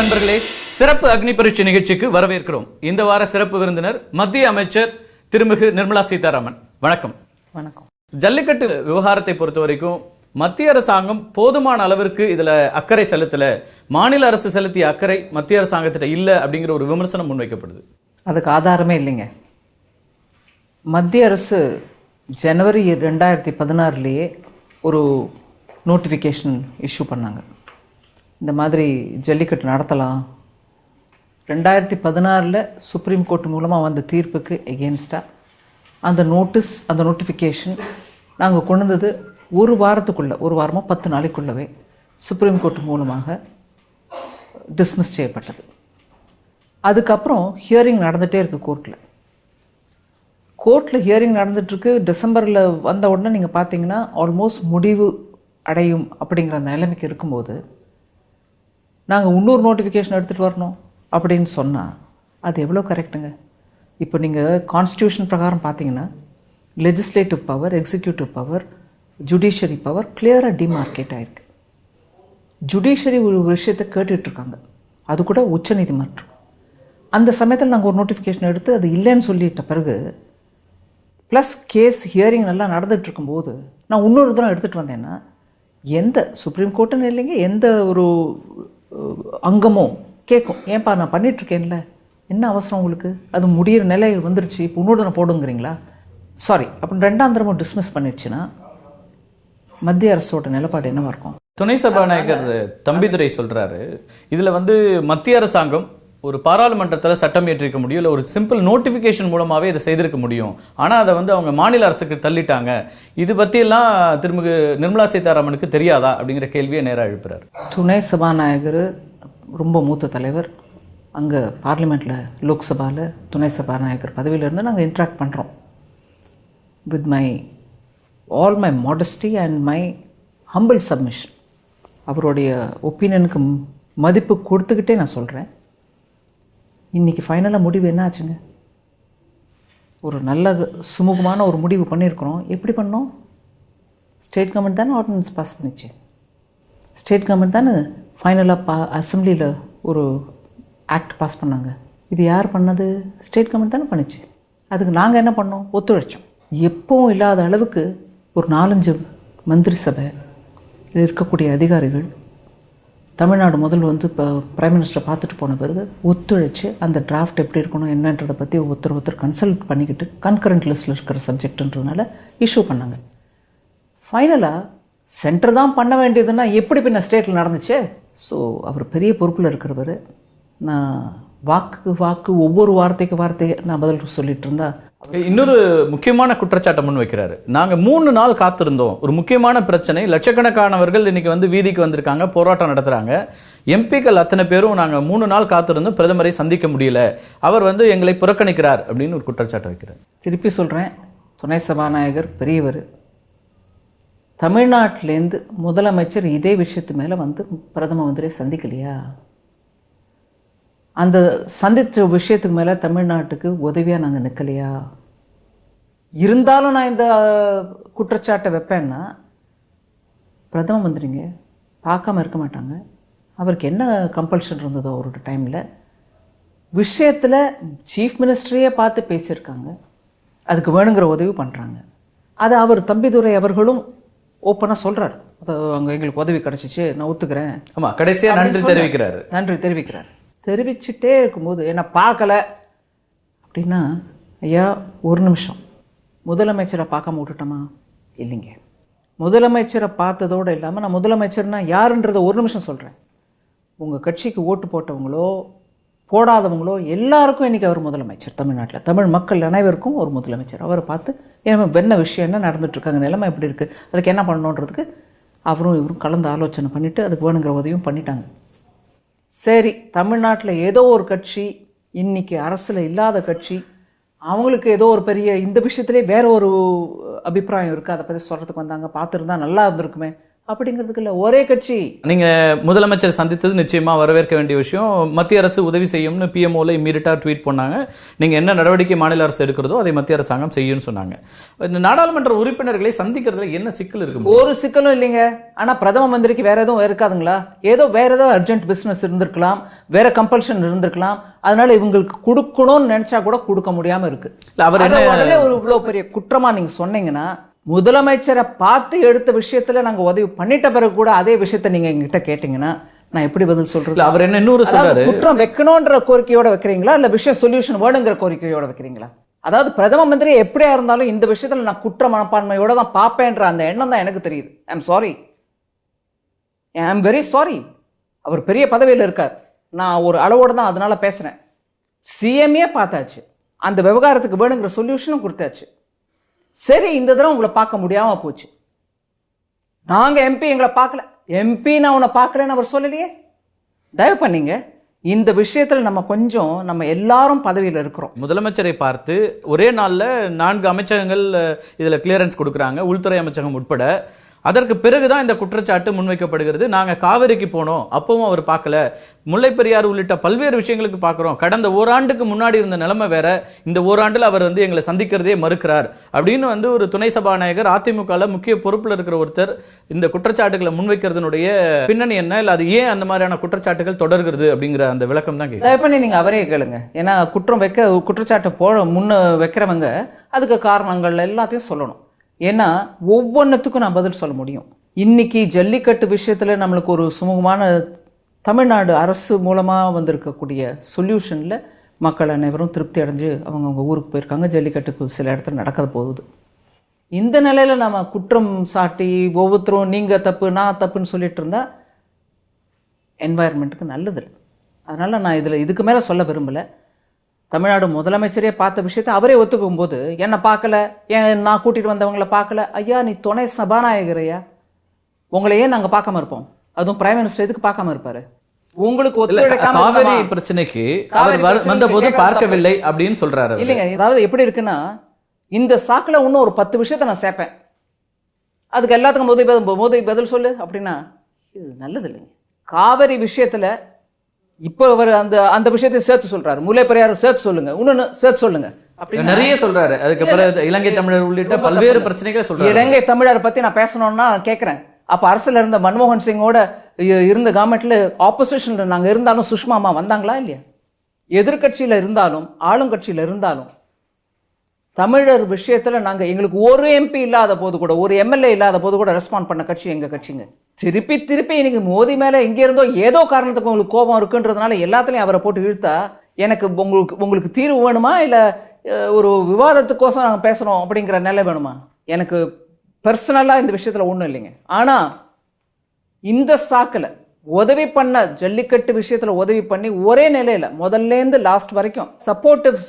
நண்பர்களே, சிறப்பு அக்னி பரீட்சை நிகழ்ச்சிக்கு வரவேற்கிறோம். இந்த வார சிறப்பு விருந்தினர் மத்திய அமைச்சர் திருமிகு நிர்மலா சீதாராமன். வணக்கம். வணக்கம். ஜல்லிக்கட்டு விவகாரத்தை பொறுத்த வரைக்கும் மத்திய அரசாங்கம் போதுமான அளவிற்கு இதுல அக்கறை செலுத்தல, மாநில அரசு செலுத்திய அக்கறை மத்திய அரசாங்கத்திட்ட இல்ல அப்படிங்கிற ஒரு விமர்சனம் முன்வைக்கப்படுது. அதுக்கு ஆதாரமே இல்லைங்க. மத்திய அரசு ஜனவரி 2016 ஒரு நோட்டிஃபிகேஷன் இஷ்யூ பண்ணாங்க. இந்த மாதிரி ஜல்லிக்கட்டு நடத்தலாம். 2016 சுப்ரீம் கோர்ட் மூலமாக வந்த தீர்ப்புக்கு எகென்ஸ்டாக அந்த நோட்டிஃபிகேஷன் நாங்கள் கொண்டு வந்தது ஒரு வாரத்துக்குள்ளே, ஒரு வாரமோ 10 நாளைக்குள்ளவே சுப்ரீம் கோர்ட் மூலமாக டிஸ்மிஸ் செய்யப்பட்டது. அதுக்கப்புறம் ஹியரிங் நடந்துகிட்டே இருக்குது கோர்ட்டில் ஹியரிங் நடந்துட்டுருக்கு. டிசம்பரில் வந்த உடனே நீங்கள் பார்த்தீங்கன்னா ஆல்மோஸ்ட் முடிவு அடையும் அப்படிங்கிற நிலைமைக்கு இருக்கும்போது நாங்கள் இன்னொரு நோட்டிஃபிகேஷன் எடுத்துகிட்டு வரணும் அப்படின்னு சொன்னால் அது எவ்வளோ கரெக்டுங்க? இப்போ நீங்கள் கான்ஸ்டியூஷன் பிரகாரம் பார்த்தீங்கன்னா legislative power, executive power, judiciary power கிளியராக டிமார்க்கேட் ஆகிருக்கு. ஜுடிஷியரி ஒரு விஷயத்தை கேட்டுட்ருக்காங்க, அது கூட உச்சநீதிமன்றம். அந்த சமயத்தில் நாங்கள் ஒரு நோட்டிஃபிகேஷன் எடுத்து அது இல்லைன்னு சொல்லிட்ட பிறகு ப்ளஸ் கேஸ் ஹியரிங் நல்லா நடந்துகிட்டு இருக்கும்போது நான் இன்னொரு தூரம் எடுத்துகிட்டு வந்தேன்னா எந்த சுப்ரீம் கோர்ட்டுன்னு இல்லைங்க, எந்த ஒரு அங்கமோ கேட்கும், ஏன்பா நான் பண்ணிகிட்ருக்கேன்ல, என்ன அவசரம் உங்களுக்கு, அது முடிகிற நிலை வந்துருச்சு, இப்போ இன்னொரு போடுங்கிறீங்களா, சாரி அப்படின்னு 2ஆம் தரமும் டிஸ்மிஸ் பண்ணிடுச்சுன்னா மத்திய அரசோட நிலப்பாடு என்னவா இருக்கும்? துணை சபாநாயகர் தம்பிதுரை சொல்றாரு, இதுல மத்திய அரசாங்கம் ஒரு பாராளுமன்றத்தில் சட்டம் ஏற்றிருக்க முடியும், இல்லை ஒரு சிம்பிள் நோட்டிபிகேஷன் மூலமாவே இதை செய்திருக்க முடியும், ஆனா அதை அவங்க மாநில அரசுக்கு தள்ளிட்டாங்க. இது பத்தி எல்லாம் திருமிகு நிர்மலா சீதாராமனுக்கு தெரியாதா அப்படிங்கிற கேள்வியை நேரா எழுப்புறாரு. துணை சபாநாயகர் ரொம்ப மூத்த தலைவர். அங்கே பார்லிமெண்ட்ல லோக்சபாவில் துணை சபாநாயகர் பதவியிலிருந்து நாங்கள் இன்ட்ராக்ட் பண்ணுறோம். With all my modesty and my humble submission, அவருடைய ஒப்பீனியனுக்கு மதிப்பு கொடுத்துக்கிட்டே நான் சொல்கிறேன். இன்றைக்கி ஃபைனலாக முடிவு என்ன ஆச்சுங்க? ஒரு நல்ல சுமூகமான ஒரு முடிவு பண்ணியிருக்கிறோம். எப்படி பண்ணோம்? ஸ்டேட் கவர்மெண்ட் தானே ஆர்டினன்ஸ் பாஸ் பண்ணிச்சு. ஸ்டேட் கவர்மெண்ட் தானே ஃபைனலாக அசம்பிளியில் ஒரு ஆக்ட் பாஸ் பண்ணாங்க. இது யார் பண்ணது? ஸ்டேட் கவர்மெண்ட் தானே பண்ணிச்சு. அதுக்கு நாங்கள் என்ன பண்ணோம்? ஒத்துழைச்சோம். எப்பவும் இல்லாத அளவுக்கு ஒரு 4-5 மந்திரி சபை இருக்கக்கூடிய அதிகாரிகள் தமிழ்நாடு முதல் இப்போ பிரைம் மினிஸ்டரை பார்த்துட்டு போன பிறகு ஒத்துழைச்சு அந்த டிராஃப்ட் எப்படி இருக்கணும் என்னன்றதை பற்றி ஒருத்தர் கன்சல்ட் பண்ணிக்கிட்டு கன்கரண்ட் லிஸ்ட்டில் இருக்கிற சப்ஜெக்ட்ன்றதுனால இஷ்யூ பண்ணாங்க. ஃபைனலாக சென்டர் தான் பண்ண வேண்டியதுன்னா எப்படி பின்ன ஸ்டேட்டில் நடந்துச்சு? ஸோ அவர் பெரிய பொறுப்பில் இருக்கிறவர். நான் வாக்கு ஒவ்வொரு வார்த்தைக்கு நான் பதில் சொல்லிட்டு இருந்தா. இன்னொரு முக்கியமான குற்றச்சாட்டை முன் வைக்கிறாரு. நாங்க 3 நாள் காத்திருந்தோம், ஒரு முக்கியமான பிரச்சனை, லட்சக்கணக்கானவர்கள் இன்னைக்கு வீதிக்கு வந்திருக்காங்க, போராட்டம் நடத்துறாங்க, எம்பிக்கள் அத்தனை பேரும் நாங்க 3 நாள் காத்திருந்தோம், பிரதமரை சந்திக்க முடியல, அவர் எங்களை புறக்கணிக்கிறார் அப்படின்னு ஒரு குற்றச்சாட்டை வைக்கிறார். திருப்பி சொல்றேன், துணை சபாநாயகர் பெரியவர். தமிழ்நாட்டிலேருந்து முதலமைச்சர் இதே விஷயத்து மேல பிரதம மந்திரியை சந்திக்கலையா? அந்த சந்தித்த விஷயத்துக்கு மேலே தமிழ்நாட்டுக்கு உதவியாக நாங்கள் நிற்கலையா? இருந்தாலும் நான் இந்த குற்றச்சாட்டை வைப்பேன்னா, பிரதம மந்திரிங்க பார்க்காம இருக்க மாட்டாங்க. அவருக்கு என்ன கம்பல்ஷன் இருந்ததோ அவரோட டைமில் விஷயத்தில் சீஃப் மினிஸ்டரையே பார்த்து பேசியிருக்காங்க, அதுக்கு வேணுங்கிற உதவி பண்ணுறாங்க. அது அவர் தம்பிதுரை அவர்களும் ஓப்பனாக சொல்கிறார், அங்கே எங்களுக்கு உதவி கிடச்சிச்சு, நான் ஒத்துக்கிறேன். ஆமாம், கடைசியாக நன்றி தெரிவிக்கிறார். தெரிவிச்சுட்டே இருக்கும்போது என்ன பார்க்கல அப்படின்னா, ஐயா ஒரு நிமிஷம், முதலமைச்சரை பார்க்காம விட்டுட்டோமா? இல்லைங்க, முதலமைச்சரை பார்த்ததோடு இல்லாமல் நான் முதலமைச்சர்னா யாருன்றதை ஒரு நிமிஷம் சொல்கிறேன். உங்கள் கட்சிக்கு ஓட்டு போட்டவங்களோ போடாதவங்களோ எல்லாருக்கும் இன்றைக்கி அவர் முதலமைச்சர். தமிழ்நாட்டில் தமிழ் மக்கள் அனைவருக்கும் ஒரு முதலமைச்சர். அவரை பார்த்து என்ன விஷயம், என்ன நடந்துட்டுருக்காங்க, நிலைமை எப்படி இருக்குது, அதுக்கு என்ன பண்ணணுன்றதுக்கு அவரும் இவரும் கலந்து ஆலோசனை பண்ணிவிட்டு அதுக்கு வேணுங்கிற உதவியும் பண்ணிட்டாங்க. சரி, தமிழ்நாட்டில் ஏதோ ஒரு கட்சி, இன்னைக்கு அரசில் இல்லாத கட்சி, அவங்களுக்கு ஏதோ ஒரு பெரிய இந்த விஷயத்திலே வேற ஒரு அபிப்பிராயம் இருக்குது, அதை பற்றி சொல்கிறதுக்கு வந்தாங்க, பார்த்துருந்தா நல்லா இருந்திருக்குமே அப்படிங்கிறதுக்கு இல்ல, ஒரே கட்சி. நீங்க முதலமைச்சர் சந்தித்தது நிச்சயமா வரவேற்க வேண்டிய விஷயம். மத்திய அரசு உதவி செய்யும்னு பிஎம்ஓல இம்மீடியட்டா ட்வீட் பண்ணாங்க. நீங்க என்ன நடவடிக்கை மாநில அரசு எடுக்கிறதோ அதை மத்திய அரசாங்கம் செய்யும்னு சொன்னாங்க. இந்த நாடாளுமன்ற உறுப்பினர்களை சந்திக்கிறதுல என்ன சிக்கல் இருக்கு? ஒரு சிக்கலும் இல்லைங்க. ஆனா பிரதம மந்திரிக்கு வேற எதுவும் இருக்காதுங்களா? வேற ஏதோ அர்ஜென்ட் பிசினஸ் இருந்திருக்கலாம், வேற கம்பல்ஷன் இருந்திருக்கலாம். அதனால இவங்களுக்கு கொடுக்கணும்னு நினைச்சா கூட கொடுக்க முடியாம இருக்கு. அவர் உடனே ஒரு இவ்வளவு பெரிய குற்றமா நீங்க சொன்னீங்கன்னா, முதலமைச்சரை பார்த்து எடுத்த விஷயத்துல நாங்க உதவி பண்ணிட்ட பிறகு கூட அதே விஷயத்த நீங்க எங்கிட்ட கேட்டீங்கன்னா நான் எப்படி பதில் சொல்றது? அவர் என்ன இன்னொரு சொல்றாரு, குற்றம் வைக்கணும்ன்ற கோரிக்கையோட வைக்கிறீங்களா இல்ல விஷயம் சொல்யூஷன் வேணுங்கிற கோரிக்கையோட வைக்கிறீங்களா? அதாவது பிரதம மந்திரி எப்படியா இருந்தாலும் இந்த விஷயத்துல நான் குற்ற மனப்பான்மையோட தான் பாப்பேன்ற அந்த எண்ணம் தான் எனக்கு தெரியுது. I am sorry, I am very sorry. அவர் பெரிய பதவியில் இருக்கார், நான் ஒரு அளவோட தான் அதனால பேசுறேன். சிஎம்ஏ பார்த்தாச்சு, அந்த விவகாரத்துக்கு வேணுங்கிற சொல்யூஷனும் கொடுத்தாச்சு. சரி, இந்த தடவை உங்களை பார்க்க முடியாம போச்சு. நாங்க எம்பி எங்களை பார்க்கல, எம்பி நான் உன்னை பார்க்கலன்னு அவர் சொல்லலையே. தயவு பண்ணீங்க, இந்த விஷயத்துல நம்ம எல்லாரும் பதவியில் இருக்கிறோம். முதலமைச்சரை பார்த்து ஒரே நாள்ல 4 அமைச்சகங்கள் இதுல கிளியரன்ஸ் கொடுக்கறாங்க, உள்துறை அமைச்சகம் உட்பட. அதற்கு பிறகுதான் இந்த குற்றச்சாட்டு முன்வைக்கப்படுகிறது. நாங்க காவிரிக்கு போனோம், அப்பவும் அவர் பார்க்கல, முல்லை பெரியாறு உள்ளிட்ட பல்வேறு விஷயங்களுக்கு பார்க்கிறோம். கடந்த ஓராண்டுக்கு முன்னாடி இருந்த நிலைமை வேற, இந்த ஓராண்டுல அவர் எங்களை சந்திக்கிறதே மறுக்கிறார் அப்படின்னு ஒரு துணை சபாநாயகர், அதிமுக முக்கிய பொறுப்புல இருக்கிற ஒருத்தர் இந்த குற்றச்சாட்டுகளை முன்வைக்கிறதுனுடைய பின்னணி என்ன, இல்ல அது ஏன் அந்த மாதிரியான குற்றச்சாட்டுகள் தொடர்கிறது அப்படிங்கிற அந்த விளக்கம் தான் கேட்க. நீங்க அவரே கேளுங்க. ஏன்னா குற்றச்சாட்டு முன்ன வைக்கிறவங்க அதுக்கு காரணங்கள் எல்லாத்தையும் சொல்லணும். ஏன்னா ஒவ்வொன்றுத்துக்கும் நான் பதில் சொல்ல முடியும். இன்னைக்கு ஜல்லிக்கட்டு விஷயத்துல நம்மளுக்கு ஒரு சுமூகமான தமிழ்நாடு அரசு மூலமா வந்திருக்கக்கூடிய சொல்யூஷன்ல மக்கள் அனைவரும் திருப்தி அடைஞ்சு அவங்க ஊருக்கு போயிருக்காங்க. ஜல்லிக்கட்டுக்கு சில இடத்துல நடக்க போகுது. இந்த நிலையில நம்ம குற்றம் சாட்டி ஒவ்வொருத்தரும் நீங்க தப்பு நான் தப்புன்னு சொல்லிட்டு இருந்தா என்வாயர்மெண்ட்டுக்கு நல்லது. அதனால நான் இதுக்கு மேல சொல்ல விரும்பல. தமிழ்நாடு முதலமைச்சரே பார்த்த விஷயத்தை அவரே ஒத்துக்கும் போது என்ன பார்க்கல, ஏன் நான் கூட்டிட்டு வந்தவங்களை பார்க்கல? ஐயா, நீ துணை சபாநாயகரையா, உங்களையே நாங்க பார்க்காம இருப்போம். அதுவும் பிரைம் மினிஸ்டர் எதுக்கு பார்க்காம இருப்பாரு? உங்களுக்கு காவிரி பிரச்சனைக்கு அவர் வந்தபோது பார்க்கவில்லை அப்படின்னு சொல்றாரு. இல்லைங்க, அதாவது எப்படி இருக்குன்னா, இந்த சாக்குல இன்னும் ஒரு 10 விஷயத்த நான் சேர்ப்பேன், அதுக்கு எல்லாத்துக்கும் மோதி பதில் சொல்லு அப்படின்னா இது நல்லது இல்லைங்க. காவிரி விஷயத்துல இப்ப அவர் அந்த விஷயத்தை சேர்த்து சொல்றாரு. முல்லை பெரியாறு சேர்த்து சொல்லுங்க, இன்னொன்னு சேர்த்து சொல்லுங்க அப்படி நிறைய சொல்றாரு. அதுக்கப்புறம் இலங்கை தமிழர் உள்ளிட்ட பல்வேறு பிரச்சனைகளை சொல்றாரு. இலங்கை தமிழர் பத்தி நான் பேசணும்னா கேட்கிறேன். அப்ப அரசுல இருந்த மன்மோகன் சிங்கோட இருந்த கவர்மெண்ட்ல ஆப்போசிஷன்ல நாங்க இருந்தாலும் சுஷ்மா அம்மா வந்தாங்களா இல்லையா? எதிர்கட்சியில இருந்தாலும் ஆளுங்கட்சியில இருந்தாலும் தமிழர் விஷயத்துல நாங்க எங்களுக்கு ஒரு எம்பி இல்லாத போது கூட, ஒரு எம்எல்ஏ இல்லாத போது கூட ரெஸ்பாண்ட் பண்ண கட்சி எங்க கட்சிங்க. திருப்பி இன்னைக்கு மோடி மேல எங்க இருந்தோ ஏதோ காரணத்துக்கு உங்களுக்கு கோபம் இருக்குன்றதுனால எல்லாத்துலயும் அவரை போட்டு இழுத்தா எனக்கு உங்களுக்கு தீர்வு வேணுமா இல்ல ஒரு விவாதத்துக்கோசம் நாங்க பேசுறோம் அப்படிங்கிற நிலை வேணுமா? எனக்கு பர்சனலா இந்த விஷயத்துல ஒண்ணும் இல்லைங்க. ஆனா இந்த சாக்குல உதவி பண்ண ஜல்லிக்கட்டு விஷயத்துல உதவி பண்ணி ஒரே நிலையில முதல்ல இருந்து லாஸ்ட் வரைக்கும் சப்போர்ட்டிவ்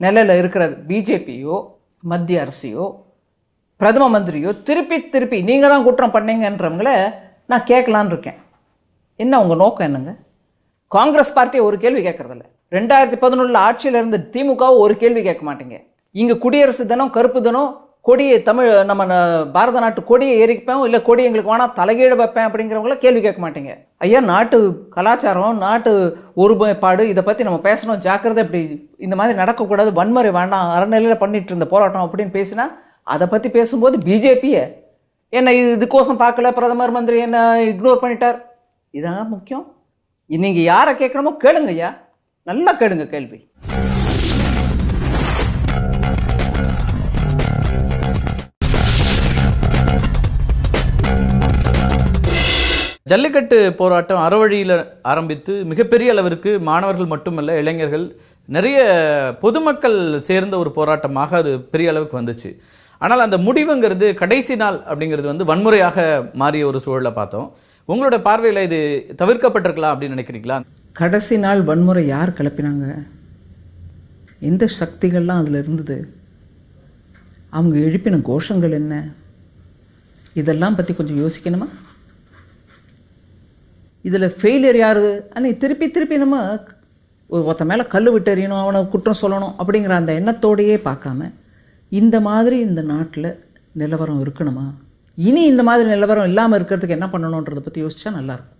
நிலையில இருக்கிற பிஜேபியோ மத்திய அரசையோ பிரதம மந்திரியோ திருப்பி நீங்க தான் குற்றம் பண்ணீங்கன்றவங்கள நான் கேட்கலான்னு இருக்கேன். என்ன உங்க நோக்கம் என்னங்க? காங்கிரஸ் பார்ட்டியை ஒரு கேள்வி கேட்கறதில்ல. 2011 ஆட்சியில இருந்து திமுகவை ஒரு கேள்வி கேட்க மாட்டீங்க. இங்க குடியரசு தினம், கருப்பு தினம், கொடியை நம்ம பாரத நாட்டு கொடியை எரிப்பேன், இல்ல கொடி எங்களுக்கு வேணா தலைகீழ வைப்பேன் அப்படிங்கிறவங்கள கேள்வி கேட்க மாட்டீங்க. ஐயா, நாட்டு கலாச்சாரம், நாட்டு ஒருமைப்பாடு, இதை பத்தி நம்ம பேசணும், ஜாக்கிரதை, இப்படி இந்த மாதிரி நடக்கக்கூடாது, வன்முறை வேண்டாம், அறநிலையில பண்ணிட்டு இருந்த போராட்டம் அப்படின்னு பேசினா அதை பத்தி பேசும்போது பிஜேபிய என்ன இதுக்கோசம் பார்க்கல, பிரதமர் மந்திரி என்ன இக்னோர் பண்ணிட்டார். இதான் முக்கியம். நீங்க யாரை கேட்கணுமோ கேளுங்க ஐயா, நல்லா கேளுங்க கேள்வி. ஜல்லிக்கட்டு போராட்டம் அறவழியில் ஆரம்பித்து மிகப்பெரிய அளவிற்கு மாணவர்கள் மட்டுமல்ல, இளைஞர்கள், நிறைய பொதுமக்கள் சேர்ந்த ஒரு போராட்டமாக அது பெரிய அளவுக்கு வந்துச்சு. ஆனால் அந்த முடிவுங்கிறது கடைசி நாள் அப்படிங்கிறது வன்முறையாக மாறிய ஒரு சூழலை பார்த்தோம். உங்களோட பார்வையில் இது தவிர்க்கப்பட்டிருக்கலாம் அப்படின்னு நினைக்கிறீங்களா? கடைசி நாள் வன்முறை யார் கிளப்பினாங்க? எந்த சக்திகள்லாம் அதில் இருந்தது? அவங்க எழுப்பின கோஷங்கள் என்ன? இதெல்லாம் பற்றி கொஞ்சம் யோசிக்கணுமா? இதில் ஃபெயிலியர் யாரு? ஆனால் திருப்பி நம்ம ஒருத்த மேலே கல் விட்டு எறியணும், அவனை குற்றம் சொல்லணும் அப்படிங்கிற அந்த எண்ணத்தோடையே பார்க்காம இந்த மாதிரி இந்த நாட்டில் நிலவரம் இருக்கணுமா? இனி இந்த மாதிரி நிலவரம் இல்லாமல் இருக்கிறதுக்கு என்ன பண்ணணுன்றதை பற்றி யோசிச்சா நல்லாயிருக்கும்.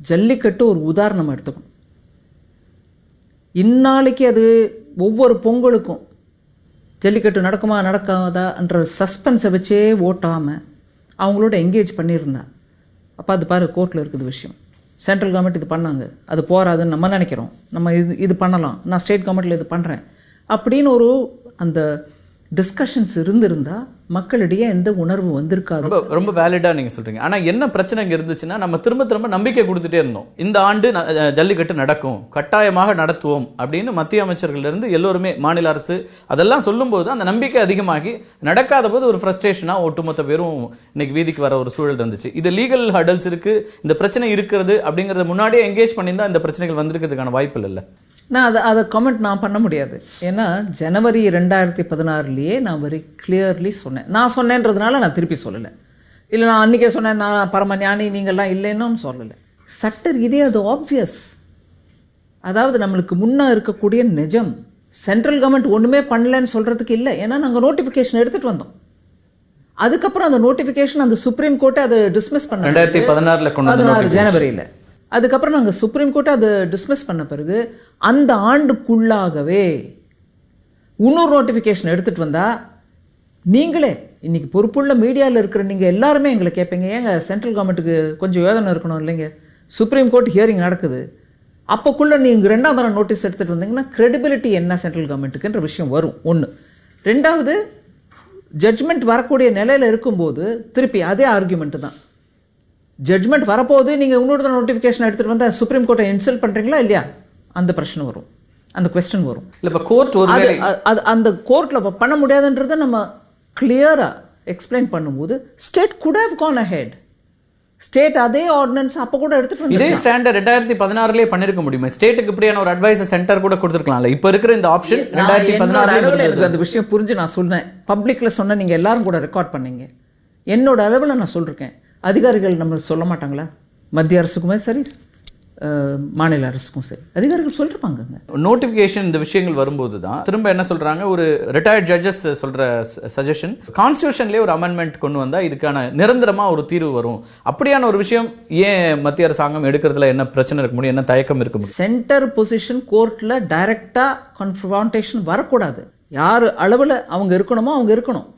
ஜல்லிக்கட்டு ஒரு உதாரணம் எடுத்துக்கணும். இந்நாளைக்கு அது ஒவ்வொரு பொங்கலுக்கும் ஜல்லிக்கட்டு நடக்குமா நடக்காதான்ற சஸ்பென்ஸை வச்சே ஓட்டாமல் அவங்களோட என்கேஜ் பண்ணியிருந்தா அப்போ அது பாரு கோர்ட்டில் இருக்குது விஷயம். சென்ட்ரல் கவர்மெண்ட் இது பண்ணாங்க, அது போராதுன்னு நம்ம நினைக்கிறோம், நம்ம இது பண்ணலாம், நான் ஸ்டேட் கவர்மெண்ட்டில் இது பண்ணுறேன் அப்படின்னு ஒரு அந்த டிஸ்கஷன்ஸ் இருந்திருந்தா மக்களிடையே எந்த உணர்வு வந்திருக்காது. ரொம்ப வேலிடா நீங்க சொல்றீங்க. ஆனா என்ன பிரச்சனை இங்க இருந்துச்சுன்னா, நம்ம திரும்ப திரும்ப நம்பிக்கை கொடுத்துட்டே இருந்தோம். இந்த ஆண்டு ஜல்லிக்கட்டு நடக்கும், கட்டாயமாக நடத்துவோம் அப்படின்னு மத்திய அமைச்சர்கள் இருந்து எல்லோருமே, மாநில அரசு அதெல்லாம் சொல்லும் போது அந்த நம்பிக்கை அதிகமாகி நடக்காத போது ஒரு ஃப்ரஸ்ட்ரேஷனா ஒட்டுமொத்த பேரும் இன்னைக்கு வீதிக்கு வர ஒரு சூழல் இருந்துச்சு. இது லீகல் ஹர்டல்ஸ் இருக்கு, இந்த பிரச்சனை இருக்கிறது அப்படிங்கறத முன்னாடியே என்கேஜ் பண்ணியிருந்தா இந்த பிரச்சனைகள் வந்திருக்கிறதுக்கான வாய்ப்பு இல்லை. நான் அதை கமெண்ட் நான் பண்ண முடியாது. ஏன்னா ஜனவரி 2016 நான் வெரி கிளியர்லி சொன்னேன். நான் சொன்னேன்றதுனால நான் திருப்பி சொல்லலை. இல்லை நான் அன்றைக்கே சொன்னேன், நான் பரம ஞானி நீங்கள்லாம் இல்லைன்னு சொல்லலை. சட்ட ரீதியாக அது ஆப்வியஸ். அதாவது நம்மளுக்கு முன்னே இருக்கக்கூடிய நிஜம். சென்ட்ரல் கவர்மெண்ட் ஒன்றுமே பண்ணலன்னு சொல்கிறதுக்கு இல்லை. ஏன்னா நாங்கள் நோட்டிஃபிகேஷன் எடுத்துகிட்டு வந்தோம். அதுக்கப்புறம் அந்த நோட்டிஃபிகேஷன் அந்த சுப்ரீம் கோர்ட்டை அதை டிஸ்மிஸ் பண்ண 2016 ஜனவரியில். அதுக்கப்புறம் நாங்கள் சுப்ரீம் கோர்ட்டை அதை டிஸ்மிஸ் பண்ண பிறகு அந்த ஆண்டுக்குள்ளாகவே இன்னொரு நோட்டிஃபிகேஷன் எடுத்துகிட்டு வந்தா நீங்களே இன்னைக்கு பொறுப்புள்ள மீடியாவில் இருக்கிற நீங்கள் எல்லாருமே எங்களை கேட்பீங்க, ஏங்க சென்ட்ரல் கவர்மெண்ட்டுக்கு கொஞ்சம் யோசனை இருக்கணும் இல்லைங்க, சுப்ரீம் கோர்ட் ஹியரிங் நடக்குது, அப்போக்குள்ளே நீங்கள் 2வது தடவை நோட்டீஸ் எடுத்துகிட்டு வந்தீங்கன்னா கிரெடிபிலிட்டி என்ன சென்ட்ரல் கவர்மெண்ட்டுக்குன்ற விஷயம் வரும். ஒன்று. 2வது, ஜட்ஜ்மெண்ட் வரக்கூடிய நிலையில் இருக்கும்போது திருப்பி அதே ஆர்குமெண்ட் தான். ஜட்ஜ்மெண்ட் வரப்போகுது, நீங்கள் இன்னொரு நோட்டிஃபிகேஷன் எடுத்துகிட்டு வந்தால் சுப்ரீம் கோர்ட்டை இன்சல்ட் பண்ணுறீங்களா இல்லையா, அந்த பிரச்சனை வரும், அந்த கொஸ்டின் வரும். அந்த கோர்ட்டில் பண்ண முடியாதுன்றதை நம்ம கிளியராக எக்ஸ்பிளைன் பண்ணும்போது state good have Khan ahead. State அதே ஆர்டினன்ஸ் அப்போ கூட எடுத்துட்டு வந்து இதே ஸ்டாண்டர்ட் 2016 பண்ணிருக்க முடியுமா? ஸ்டேட்டுக்கு இப்படியான ஒரு அட்வைஸ் சென்டர் கூட கொடுத்துருக்கலாம்ல. இப்போ இருக்கிற இந்த ஆப்ஷன் 2016 எனக்கு அந்த விஷயம் புரிஞ்சு நான் சொன்னேன், பப்ளிக்ல சொன்ன, நீங்க எல்லாரும் கூட ரெக்கார்ட் பண்ணீங்க. என்னோட அளவில் நான் சொல்லிருக்கேன். அதிகாரிகள் நம்ம சொல்ல மாட்டாங்களா? மத்திய அரசுக்குமே சரி மாநில அரசுக்கும் சரி அதிகாரிகள் சொல்லிருப்பாங்க. நோட்டிபிகேஷன் இந்த விஷயங்கள் வரும்போது தான் திரும்ப என்ன சொல்றாங்க, ஒரு ரிட்டையர்ட் ஜட்ஜஸ் சொல்ற சஜஷன், கான்ஸ்டிடியூஷன்லயே ஒரு அமெண்ட்மெண்ட் கொண்டு வந்தா இதுக்கான நிரந்தரமா ஒரு தீர்வு வரும். அப்படியான ஒரு விஷயம் ஏன் மத்திய அரசாங்கம் எடுக்கிறதுல என்ன பிரச்சனை இருக்க முடியும், என்ன தயக்கம் இருக்க முடியும்? சென்டர் பொசிஷன் கோர்ட்ல டைரக்டா கன்ஃபரன்டேஷன் வரக்கூடாது. யார் அளவில் அவங்க இருக்கணுமோ அவங்க இருக்கணும்.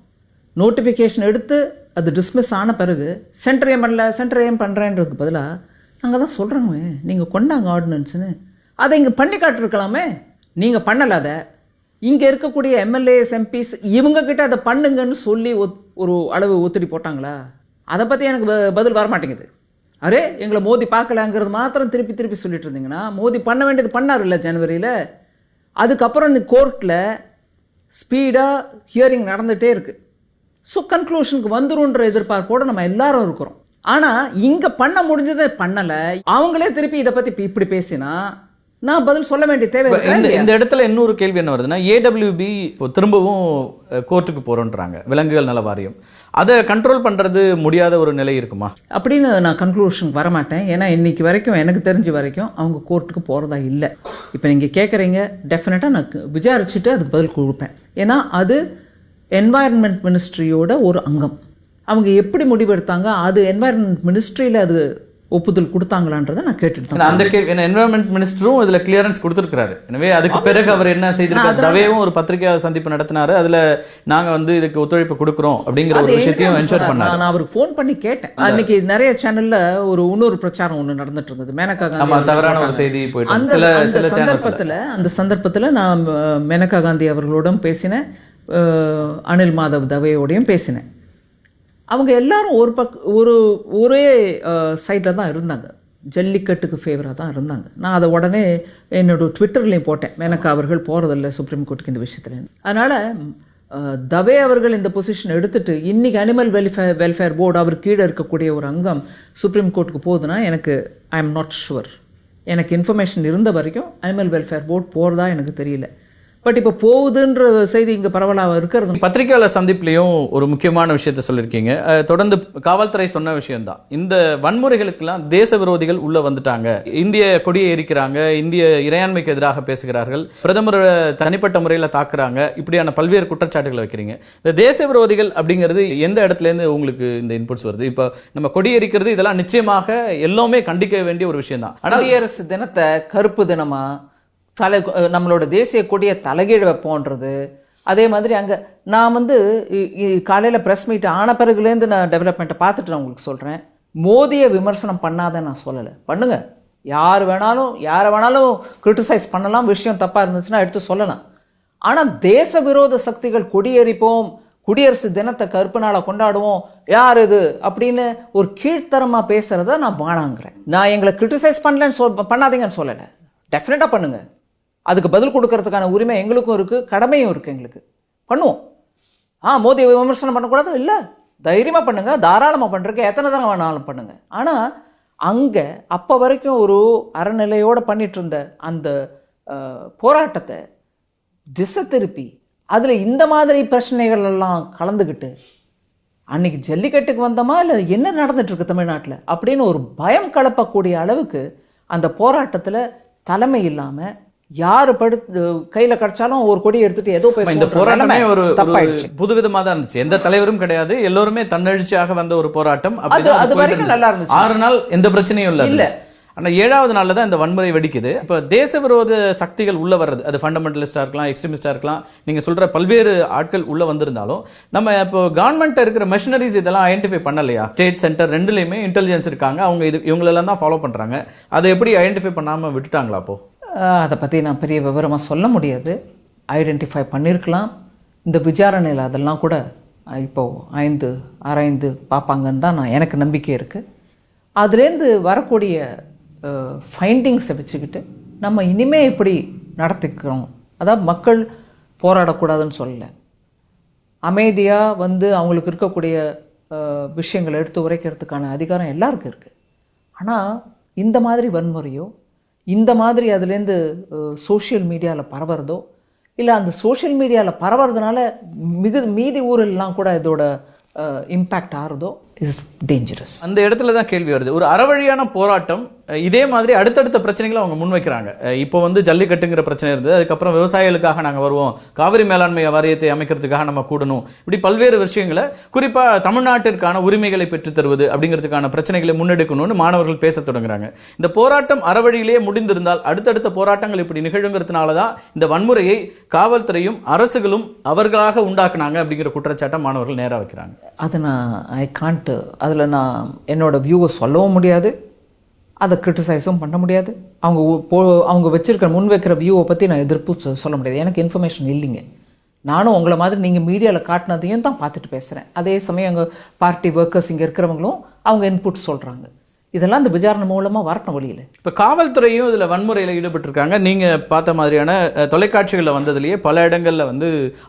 நோட்டிஃபிகேஷன் எடுத்து அது டிஸ்மிஸ் ஆன பிறகு சென்டர் ஏன் பண்ணல, சென்டர் ஏன் பண்ணுறேன்றதுக்கு பதிலாக நாங்கள் தான் சொல்கிறோமே, நீங்கள் கொண்டாங்க ஆர்டினன்ஸ்னு, அதை இங்கே பண்ணி காட்டிருக்கலாமே. நீங்கள் பண்ணலை. அதை இங்கே இருக்கக்கூடிய எம்எல்ஏஸ் எம்பிஸ் இவங்கக்கிட்ட அதை பண்ணுங்கன்னு சொல்லி ஒரு அளவு ஒத்துடி போட்டாங்களா? அதை பற்றி எனக்கு பதில் வரமாட்டேங்குது. அரே எங்களை மோடி பார்க்கலாங்கிறது மாத்திரம் திருப்பி திருப்பி சொல்லிட்டு இருந்தீங்கன்னா, மோடி பண்ண வேண்டியது பண்ணார் இல்லை ஜனவரியில். அதுக்கப்புறம் இந்த கோர்ட்டில் ஸ்பீடாக ஹியரிங் நடந்துகிட்டே இருக்குது. ஸோ கன்க்ளூஷனுக்கு வந்துருன்ற எதிர்பார்ப்போடு நம்ம எல்லாரும் இருக்கிறோம். ஆனால் இங்கே பண்ண முடிஞ்சதை பண்ணலை. அவங்களே திருப்பி இதை பற்றி இப்படி பேசினா நான் பதில் சொல்ல வேண்டிய தேவை. இந்த இடத்துல இன்னொரு கேள்வி என்ன வருதுன்னா, ஏடபிள்யூபி திரும்பவும் கோர்ட்டுக்கு போறோன்றாங்க, விலங்குகள் நல வாரியம். அதை கண்ட்ரோல் பண்றது முடியாத ஒரு நிலை இருக்குமா அப்படின்னு நான் கன்க்ளூஷனுக்கு வரமாட்டேன். ஏன்னா இன்னைக்கு வரைக்கும் எனக்கு தெரிஞ்ச வரைக்கும் அவங்க கோர்ட்டுக்கு போறதா இல்லை. இப்போ நீங்க கேட்குறீங்க, டெஃபினட்டா நான் விசாரிச்சுட்டு அதுக்கு பதில் கொடுப்பேன். ஏன்னா அது என்வாயர்மெண்ட் மினிஸ்ட்ரியோட ஒரு அங்கம். அவங்க எப்படி முடிவெடுத்தாங்க, அது என்வாயர்மெண்ட் மினிஸ்ட்ரியில அது ஒப்புதல் கொடுத்தாங்களான்றதை நான் கேட்டுட்டேன். அந்த கேள்வி என்வரன்மெண்ட் மினிஸ்டரும் இதுல கிளியரன்ஸ் கொடுத்திருக்காரு. எனவே அதுக்கு பிறகு அவர் என்ன செய்திருக்காரு, தவேவும் ஒரு பத்திரிகையாளர் சந்திப்பு நடத்தினாரு. அதுல நாங்க இதுக்கு ஒத்துழைப்பு கொடுக்கிறோம் அப்படிங்கிற ஒரு விஷயத்தையும் என்ஷூர் பண்ணாரு. நான் அவருக்கு ஃபோன் பண்ணி கேட்டேன். அன்னைக்கு நிறைய சேனல்ல ஒரு இன்னொரு பிரச்சாரம் ஒண்ணு நடந்துட்டு இருந்தது, மேனகா காந்தி தவறான ஒரு செய்தி போயிட்டு அந்த சந்தர்ப்பத்துல நான் மேனகா காந்தி அவர்களோடும் பேசினேன், அனில் மாதவ் தவேயோடையும் பேசினேன். அவங்க எல்லாரும் ஒரே சைடில் தான் இருந்தாங்க, ஜல்லிக்கட்டுக்கு ஃபேவராக தான் இருந்தாங்க. நான் அதை உடனே என்னோட ட்விட்டர்லையும் போட்டேன், மேனகா அவர்கள் போகிறதில்ல சுப்ரீம் கோர்ட்டுக்கு இந்த விஷயத்தில். அதனால் தவே அவர்கள் இந்த பொசிஷன் எடுத்துட்டு இன்னைக்கு அனிமல் வெல்ஃபேர் போர்டு அவர் கீழே இருக்கக்கூடிய ஒரு அங்கம் சுப்ரீம் கோர்ட்டுக்கு போகுதுன்னா எனக்கு ஐ எம் நாட் ஷுவர். எனக்கு இன்ஃபர்மேஷன் இருந்த வரைக்கும் அனிமல் வெல்ஃபேர் போர்டு போகிறதா எனக்கு தெரியல. பட் இப்போ போகுதுன்ற செய்தி இங்க பரவலாக இருக்கிறது. பத்திரிகையாளர் சந்திப்புலையும் ஒரு முக்கியமான விஷயத்த சொல்லியிருக்கீங்க. தொடர்ந்து காவல்துறை சொன்ன விஷயம் தான், இந்த வன்முறைகளுக்கெல்லாம் தேச விரோதிகள் உள்ள வந்துட்டாங்க, இந்திய கொடியை எரிக்கிறாங்க, இந்திய இறையாண்மைக்கு எதிராக பேசுகிறார்கள், பிரதமர் தனிப்பட்ட முறையில் தாக்குறாங்க, இப்படியான பல்வேறு குற்றச்சாட்டுகளை வைக்கிறீங்க. இந்த தேச விரோதிகள் அப்படிங்கிறது எந்த இடத்துல இருந்து உங்களுக்கு இந்த இன்புட்ஸ் வருது? இப்போ நம்ம கொடி எரிக்கிறது இதெல்லாம் நிச்சயமாக எல்லாமே கண்டிக்க வேண்டிய ஒரு விஷயம் தான். ஆனால் குடியரசு தினத்தை கருப்பு தினமா, நம்மளோட தேசிய கொடியை தலைகீழ் வைப்போன்றது, அதே மாதிரி அங்க நான் வந்து காலையில பிரஸ் மீட் ஆன பிறகுலேருந்து நான் டெவலப்மெண்ட்டை பார்த்துட்டு நான் உங்களுக்கு சொல்றேன். மோதியை விமர்சனம் பண்ணாத நான் சொல்லலை, பண்ணுங்க, யார் வேணாலும் யாரை வேணாலும் கிரிட்டிசைஸ் பண்ணலாம், விஷயம் தப்பா இருந்துச்சுன்னா எடுத்து சொல்லலாம். ஆனா தேச விரோத சக்திகள் கொடியேறிப்போம், குடியரசு தினத்தை கருப்பு நாளை கொண்டாடுவோம், யார் இது அப்படின்னு ஒரு கீழ்த்தரமா பேசுறத நான் வாணாங்கிறேன். நான் எங்களை கிரிட்டிசைஸ் பண்ணலன்னு பண்ணாதீங்கன்னு சொல்லலை, டெஃபினட்டா பண்ணுங்க. அதுக்கு பதில் கொடுக்கறதுக்கான உரிமை எங்களுக்கும் இருக்கு, கடமையும் இருக்கு, எங்களுக்கு பண்ணுவோம். மோடி விமர்சனம் பண்ணக்கூடாது இல்ல, தைரியமா பண்ணுங்க, தாராளமா பண்றதுக்கு எத்தனை தடவை வேணாலும் பண்ணுங்க. ஆனா அங்க அப்ப வரைக்கும் ஒரு அறநிலையோட பண்ணிட்டு இருந்த அந்த போராட்டத்தை திசை திருப்பி அதுல இந்த மாதிரி பிரச்சனைகள் எல்லாம் கலந்துகிட்டு அன்னைக்கு ஜல்லிக்கட்டுக்கு வந்தோமா இல்ல என்ன நடந்துட்டு இருக்கு தமிழ்நாட்டில் அப்படின்னு ஒரு பயம் கலப்பக்கூடிய அளவுக்கு அந்த போராட்டத்துல தலைமை இல்லாம யாரு கையில கிடைச்சாலும் ஒரு கொடி எடுத்துட்டு ஏதோ இந்த போராட்டமே ஒரு புதுவிதமா தான் இருந்துச்சு. எந்த தலைவரும் கிடையாது, எல்லோருமே தன்னெழுச்சியாக வந்த ஒரு போராட்டம். அது வரைக்கும் நல்லா இருந்துச்சு, 6 நாள் எந்த பிரச்சனையும் இல்ல. ஆனா 7வது நாள்ல தான் இந்த வன்முறை வெடிக்குது. இப்ப தேச விரோத சக்திகள் உள்ள வர்றது, அது ஃபண்டமெண்டலிஸ்டா இருக்கலாம், எக்ஸ்ட்ரீமிஸ்டா இருக்கலாம், நீங்க சொல்ற பல்வேறு ஆட்கள் உள்ள வந்திருந்தாலும் நம்ம இப்போ கவர்மெண்ட் இருக்கிற மெஷினரிஸ் இதெல்லாம் ஐடென்டிஃபை பண்ணலையா? ஸ்டேட் சென்டர் ரெண்டுலயுமே இன்டெலிஜென்ஸ் இருக்காங்க, அவங்க இவங்களெல்லாம் தான் ஃபாலோ பண்றாங்க, அதை எப்படி ஐடென்டிஃபை பண்ணாம விட்டுட்டாங்களா? அப்போ அதை பற்றி நான் பெரிய விவரமாக சொல்ல முடியாது. ஐடென்டிஃபை பண்ணியிருக்கலாம், இந்த விசாரணையில் அதெல்லாம் கூட இப்போது ஆராய்ந்து பார்ப்பாங்கன்னு தான் எனக்கு நம்பிக்கை இருக்குது. அதுலேருந்து வரக்கூடிய ஃபைண்டிங்ஸை வச்சுக்கிட்டு நம்ம இனிமே எப்படி நடத்திக்கிறோம், அதாவது மக்கள் போராடக்கூடாதுன்னு சொல்லலை, அமைதியாக வந்து அவங்களுக்கு இருக்கக்கூடிய விஷயங்களை எடுத்து உரைக்கிறதுக்கான அதிகாரம் எல்லாருக்கும் இருக்குது. ஆனால் இந்த மாதிரி வன்முறையோ இந்த மாதிரி அதுலேருந்து சோஷியல் மீடியாவில் பரவுறதோ இல்லை அந்த சோஷியல் மீடியாவில் பரவுறதுனால மீதி ஊரெல்லாம் கூட இதோட இம்பேக்ட் ஆறுதோ இஸ் டேஞ்சரஸ். அந்த இடத்துல தான் கேள்வி வருது, ஒரு அறவழியான போராட்டம் இதே மாதிரி அடுத்தடுத்த பிரச்சனைகளை அவங்க முன்வைக்கிறாங்க. இப்போ வந்து ஜல்லிக்கட்டுங்கிற பிரச்சனை இருந்தது, அதுக்கப்புறம் விவசாயிகளுக்காக நாங்கள் வருவோம், காவிரி மேலாண்மை வாரியத்தை அமைக்கிறதுக்காக நம்ம கூடணும், இப்படி பல்வேறு விஷயங்களை குறிப்பாக தமிழ்நாட்டிற்கான உரிமைகளை பெற்றுத் தருவது அப்படிங்கிறதுக்கான பிரச்சனைகளை முன்னெடுக்கணும்னு மாணவர்கள் பேச தொடங்குறாங்க. இந்த போராட்டம் அறவழியிலேயே முடிந்திருந்தால் அடுத்தடுத்த போராட்டங்கள் இப்படி நிகழுங்கிறதுனால தான் இந்த வன்முறையை காவல்துறையும் அரசுகளும் அவர்களாக உண்டாக்குனாங்க அப்படிங்கிற குற்றச்சாட்டை மாணவர்கள் நேராக வைக்கிறாங்க. அது நான் அதில் நான் என்னோட வியூவை சொல்லவும் முடியாது, அதை கிரிட்டிசைஸும் பண்ண முடியாது. அவங்க வச்சிருக்கிற முன்வைக்கிற வியூவை பற்றி நான் எதிர்ப்பு சொல்ல முடியாது, எனக்கு இன்ஃபர்மேஷன் இல்லைங்க. நானும் உங்களை மாதிரி நீங்கள் மீடியாவில் காட்டினதையும் தான் பார்த்துட்டு பேசுகிறேன். அதே சமயம் அங்கே பார்ட்டி ஒர்க்கர்ஸ் இங்கே இருக்கிறவங்களும் அவங்க இன்புட் சொல்கிறாங்க. இதெல்லாம் இந்த விசாரணை மூலமா வரட்டும் வழியில். இப்போ காவல்துறையும் இதில் வன்முறையில் ஈடுபட்டிருக்காங்க. நீங்கள் பார்த்த மாதிரியான தொலைக்காட்சிகளில் வந்ததுலேயே பல இடங்களில் வந்து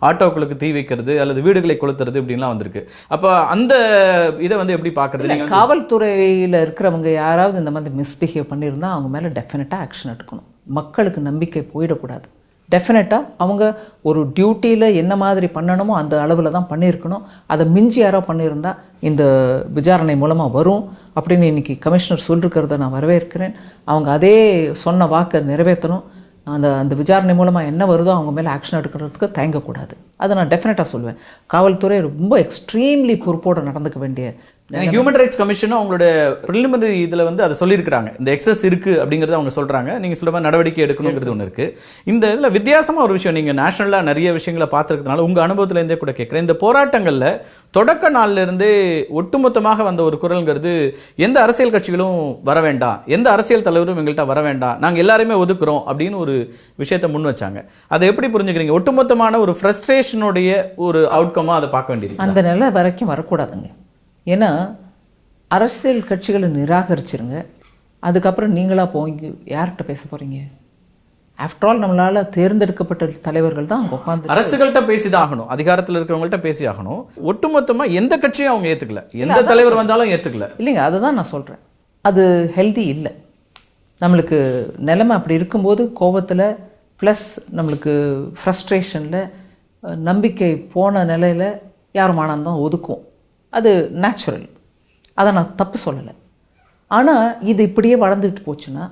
ஆட்டோக்களுக்கு தீ வைக்கிறது அல்லது வீடுகளை கொளுத்துறது இப்படின்லாம் வந்திருக்கு. அப்போ அந்த இதை வந்து எப்படி பார்க்குறது? காவல்துறையில் இருக்கிறவங்க யாராவது இந்த மாதிரி மிஸ்பிஹேவ் பண்ணியிருந்தா அவங்க மேலே டெஃபினட்டாக ஆக்ஷன் எடுக்கணும். மக்களுக்கு நம்பிக்கை போயிடக்கூடாது. டெஃபினட்டாக அவங்க ஒரு டியூட்டியில் என்ன மாதிரி பண்ணணுமோ அந்த அளவில் தான் பண்ணியிருக்கணும். அதை மிஞ்சி யாரோ பண்ணியிருந்தா இந்த விசாரணை மூலமாக வரும் அப்படின்னு இன்னைக்கு கமிஷனர் சொல்லிருக்கிறத நான் வரவேற்கிறேன். அவங்க அதே சொன்ன வாக்கை நிறைவேற்றணும். அந்த விசாரணை மூலமாக என்ன வருதோ அவங்க மேலே ஆக்ஷன் எடுக்கிறதுக்கு தயங்கக்கூடாது. அதை நான் டெஃபினட்டாக சொல்லுவேன். காவல்துறை ரொம்ப எக்ஸ்ட்ரீம்லி பொறுப்போடு நடந்துக்க வேண்டிய. ஹியூமன் ரைட்ஸ் கமிஷனும் அவங்களோட பிரிலிமினரி இதுல வந்து அதை சொல்லியிருக்காங்க, இந்த எக்ஸஸ் இருக்கு அப்படிங்கறத அவங்க சொல்றாங்க. நீங்க சொல்ற மாதிரி நடவடிக்கை எடுக்கணுங்கிறது ஒன்று இருக்கு. இந்த இதுல வித்தியாசமா ஒரு விஷயம், நீங்க நேஷனலா நிறைய விஷயங்களை பார்த்துருக்கனால உங்க அனுபவத்துல இருந்தே கூட கேட்கிறேன். இந்த போராட்டங்கள்ல தொடக்க நாள்ல இருந்தே ஒட்டுமொத்தமாக வந்த ஒரு குரல்ங்கிறது எந்த அரசியல் கட்சிகளும் வர வேண்டாம், எந்த அரசியல் தலைவரும் எங்கள்கிட்ட வர வேண்டாம், நாங்க எல்லாருமே ஒதுக்குறோம் அப்படின்னு ஒரு விஷயத்தை முன் வச்சாங்க. அதை எப்படி புரிஞ்சுக்கிறீங்க? ஒட்டுமொத்தமான ஒரு ஃப்ரஸ்ட்ரேஷனுடைய ஒரு அவுட்கமா அதை பார்க்க வேண்டியது. அந்த நிலை வரைக்கும் வரக்கூடாதுங்க. ஏன்னா அரசியல் கட்சிகளை நிராகரிச்சிருங்க, அதுக்கப்புறம் நீங்களா போய் யார்கிட்ட பேச போறீங்க? ஆஃப்டர் ஆல் நம்மளால தேர்ந்தெடுக்கப்பட்ட தலைவர்கள் தான் அவங்க உட்காந்து அரசுகள்கிட்ட பேசிதான் ஆகணும், அதிகாரத்தில் இருக்கிறவங்கள்ட்ட பேசி ஆகணும். ஒட்டுமொத்தமா எந்த கட்சியும் அவங்க ஏத்துக்கல, எந்த தலைவர் வந்தாலும் ஏத்துக்கல. இல்லைங்க, அதுதான் நான் சொல்றேன். அது ஹெல்தி இல்லை. நம்மளுக்கு நிலைமை அப்படி இருக்கும்போது கோபத்தில் ப்ளஸ் நம்மளுக்கு ஃப்ரஸ்ட்ரேஷனில் நம்பிக்கை போன நிலையில் யாரும் தான் ஒதுக்கும். அது நேச்சுரல், அதை நான் தப்பு சொல்லலை. ஆனால் இது இப்படியே வளர்ந்துட்டு போச்சுன்னா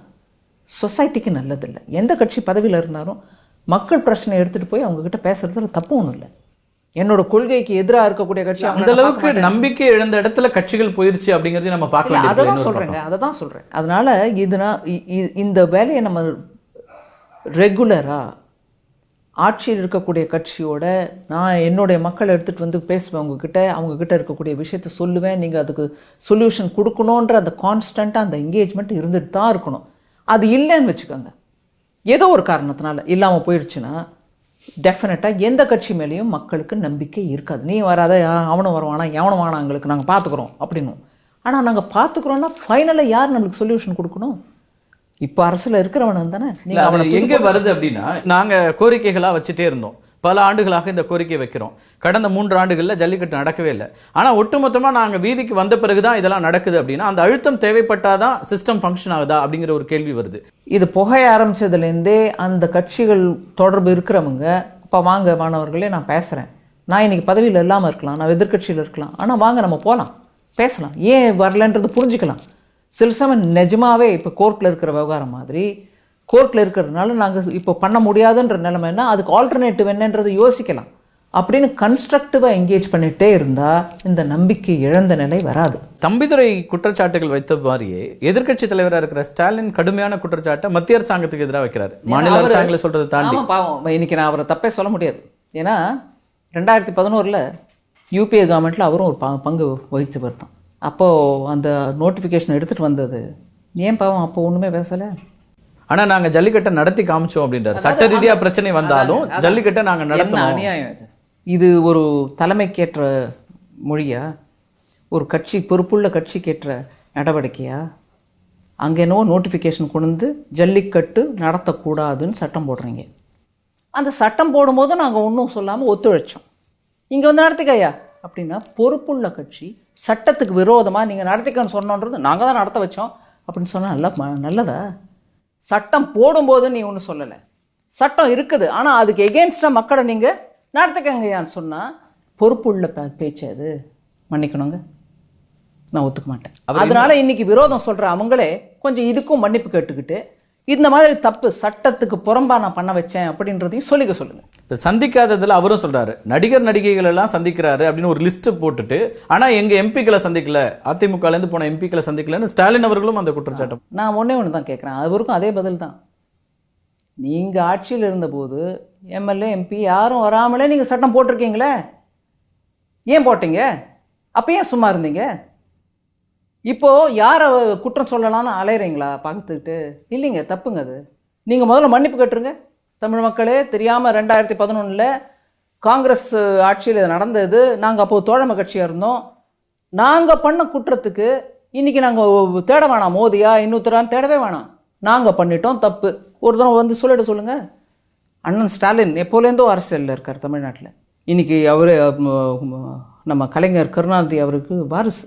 சொசைட்டிக்கு நல்லதில்லை. எந்த கட்சி பதவியில் இருந்தாலும் மக்கள் பிரச்சனை எடுத்துகிட்டு போய் அவங்கக்கிட்ட பேசுறதுல தப்பு ஒன்றும் இல்லை. என்னோட கொள்கைக்கு எதிராக இருக்கக்கூடிய கட்சி அந்த அளவுக்கு நம்பிக்கை இழந்த இடத்துல கட்சிகள் போயிருச்சு அப்படிங்கறதையும் நம்ம பார்க்க வேண்டியது. அதை தான் சொல்றேன். அதனால இந்த வேலையை நம்ம ரெகுலரா ஆட்சியில் இருக்கக்கூடிய கட்சியோட நான் என்னுடைய மக்களை எடுத்துட்டு வந்து பேசுவேன். அவங்க கிட்ட இருக்கக்கூடிய விஷயத்த சொல்லுவேன். நீங்க அதுக்கு சொல்யூஷன் கொடுக்கணுன்ற அந்த கான்ஸ்டன்டா அந்த என்கேஜ்மெண்ட் இருந்துட்டு தான் இருக்கணும். அது இல்லைன்னு வச்சுக்கோங்க, ஏதோ ஒரு காரணத்தினால இல்லாம போயிடுச்சுன்னா டெஃபினட்டாக எந்த கட்சி மேலேயும் மக்களுக்கு நம்பிக்கை இருக்காது. நீ வராத, அவனும் வருவானா, எவனும் வானா, எங்களுக்கு நாங்கள் பார்த்துக்குறோம் அப்படின்னும். ஆனால் நாங்கள் பார்த்துக்குறோன்னா ஃபைனலாக யார் நம்மளுக்கு சொல்யூஷன் கொடுக்கணும்? இப்போ அரசில் இருக்கிறவன் தானே. எங்கே வருது அப்படின்னா, நாங்கள் கோரிக்கைகளாக வச்சுட்டே இருந்தோம். பல ஆண்டுகளாக இந்த கோரிக்கை வைக்கிறோம். கடந்த 3 ஆண்டுகளில் ஜல்லிக்கட்டு நடக்கவே இல்லை. ஆனால் ஒட்டுமொத்தமாக நாங்கள் வீதிக்கு வந்த பிறகுதான் இதெல்லாம் நடக்குது அப்படின்னா அந்த அழுத்தம் தேவைப்பட்டாதான் சிஸ்டம் ஃபங்க்ஷன் ஆகுதா அப்படிங்கிற ஒரு கேள்வி வருது. இது புகைய ஆரம்பிச்சதுலேருந்தே அந்த கட்சிகள் தொடர்பு இருக்கிறவங்க, இப்போ வாங்க மாணவர்களே, நான் பேசுகிறேன், நான் இன்னைக்கு பதவியில் இல்லாமல் இருக்கலாம், நான் எதிர்கட்சியில் இருக்கலாம், ஆனால் வாங்க நம்ம போகலாம், பேசலாம், ஏன் வரலன்றது புரிஞ்சுக்கலாம். சில சமயம் நிஜமாவே இப்போ கோர்ட்டில் இருக்கிற விவகாரம் மாதிரி கோர்ட்டில் இருக்கிறதுனால நாங்கள் இப்போ பண்ண முடியாதுன்ற நிலைமைன்னா அதுக்கு ஆல்டர்னேட்டிவ் என்னன்றது யோசிக்கலாம். அப்படின்னு கன்ஸ்ட்ரக்டிவாக என்கேஜ் பண்ணிட்டே இருந்தால் இந்த நம்பிக்கை இழந்த நிலை வராது. தம்பிதுரை குற்றச்சாட்டுகள் வைத்த மாதிரியே எதிர்க்கட்சி தலைவராக இருக்கிற ஸ்டாலின் கடுமையான குற்றச்சாட்டை மத்திய அரசாங்கத்துக்கு எதிராக வைக்கிறார். மாநில அரசாங்கங்களை சொல்றதை தாண்டி பாவம் இன்னைக்கு நான் அவரை தப்பே சொல்ல முடியாது. ஏன்னா 2011 யூபிஏ கவர்மெண்ட்ல அவரும் ஒரு பங்கு வகித்து வருதான். அப்போது அந்த நோட்டிஃபிகேஷன் எடுத்துகிட்டு வந்தது ஏன் பாவம் அப்போ ஒன்றுமே பேசலை. ஆனா நாங்க ஜல்லிக்கட்டை நடத்தி காமிச்சோம் அப்படின்றார். சட்ட ரீதியா பிரச்சனை வந்தாலும் ஜல்லிக்கட்டை நாங்க நடத்தணும். அநியாயம் இது ஒரு தலைமைக்கேற்ற மொழியா? ஒரு கட்சி பொறுப்புள்ள கட்சிக்கேற்ற நடவடிக்கையா? அங்கே என்னவோ நோட்டிஃபிகேஷன் கொண்டு வந்து ஜல்லிக்கட்டு நடத்தக்கூடாதுன்னு சட்டம் போடுறீங்க. அந்த சட்டம் போடும்போது நாங்கள் ஒன்றும் சொல்லாமல் ஒத்துழைச்சோம். இங்கே வந்து நடத்திக்கையா அப்படின்னா பொறுப்புள்ள கட்சி சட்டத்துக்கு விரோதமாக நீங்கள் நடத்திக்கன்னு சொன்னோன்றது நாங்கள் தான் நடத்த வச்சோம் அப்படின்னு சொன்னால் நல்லதா? சட்டம் போடும்போது நீ ஒன்றும் சொல்லலை, சட்டம் இருக்குது, ஆனால் அதுக்கு எகென்ஸ்டாக மக்களை நீங்கள் நடத்திக்கங்கயான்னு சொன்னால் பொறுப்புள்ள பேச்சு அது. மன்னிக்கணுங்க, நான் ஒத்துக்க மாட்டேன். அதனால இன்னைக்கு விரோதம் சொல்கிற அவங்களே கொஞ்சம் இதுக்கும் மன்னிப்பு கேட்டுக்கிட்டு இந்த மாதிரி தப்பு சட்டத்துக்கு புறம்பா நான் பண்ண வச்சேன் அப்படின்றதையும் சொல்லிக்க சொல்லுங்க. சந்திக்காததுல அவரும் சொல்றாரு, நடிகர் நடிகைகள் எல்லாம் சந்திக்கிறாரு அப்படின்னு ஒரு லிஸ்ட் போட்டுட்டு, ஆனா எங்க எம்பிக்களை சந்திக்கல, அதிமுகல இருந்து போன எம்பிக்களை சந்திக்கலன்னு ஸ்டாலின் அவர்களும் அந்த குற்றச்சாட்டம். நான் ஒன்னே ஒன்று தான் கேட்கிறேன், அவருக்கும் அதே பதில் தான். நீங்க ஆட்சியில் இருந்தபோது எம்எல்ஏ எம்பி யாரும் வராமலே நீங்க சட்டம் போட்டிருக்கீங்களே, ஏன் போட்டீங்க? அப்ப ஏன் சும்மா இருந்தீங்க? இப்போ யாரை குற்றம் சொல்லலாம்னு அலையிறீங்களா பார்த்துக்கிட்டு? இல்லைங்க, தப்புங்க அது. நீங்கள் முதல்ல மன்னிப்பு கேட்டுருங்க. தமிழ் மக்களே, தெரியாமல் 2011 காங்கிரஸ் ஆட்சியில் நடந்தது. நாங்கள் அப்போது தோழமை கட்சியாக இருந்தோம். நாங்கள் பண்ண குற்றத்துக்கு இன்னைக்கு நாங்கள் தேட வேணாம், மோதியா இன்னொருத்தரான்னு தேடவே வேணாம். நாங்கள் பண்ணிட்டோம் தப்பு. ஒரு தடவை வந்து சொல்லிட சொல்லுங்க. அண்ணன் ஸ்டாலின் எப்போலேருந்தோ அரசியலில் இருக்கார் தமிழ்நாட்டில். இன்னைக்கு அவரு நம்ம கலைஞர் கருணாநிதி அவருக்கு வாரிசு.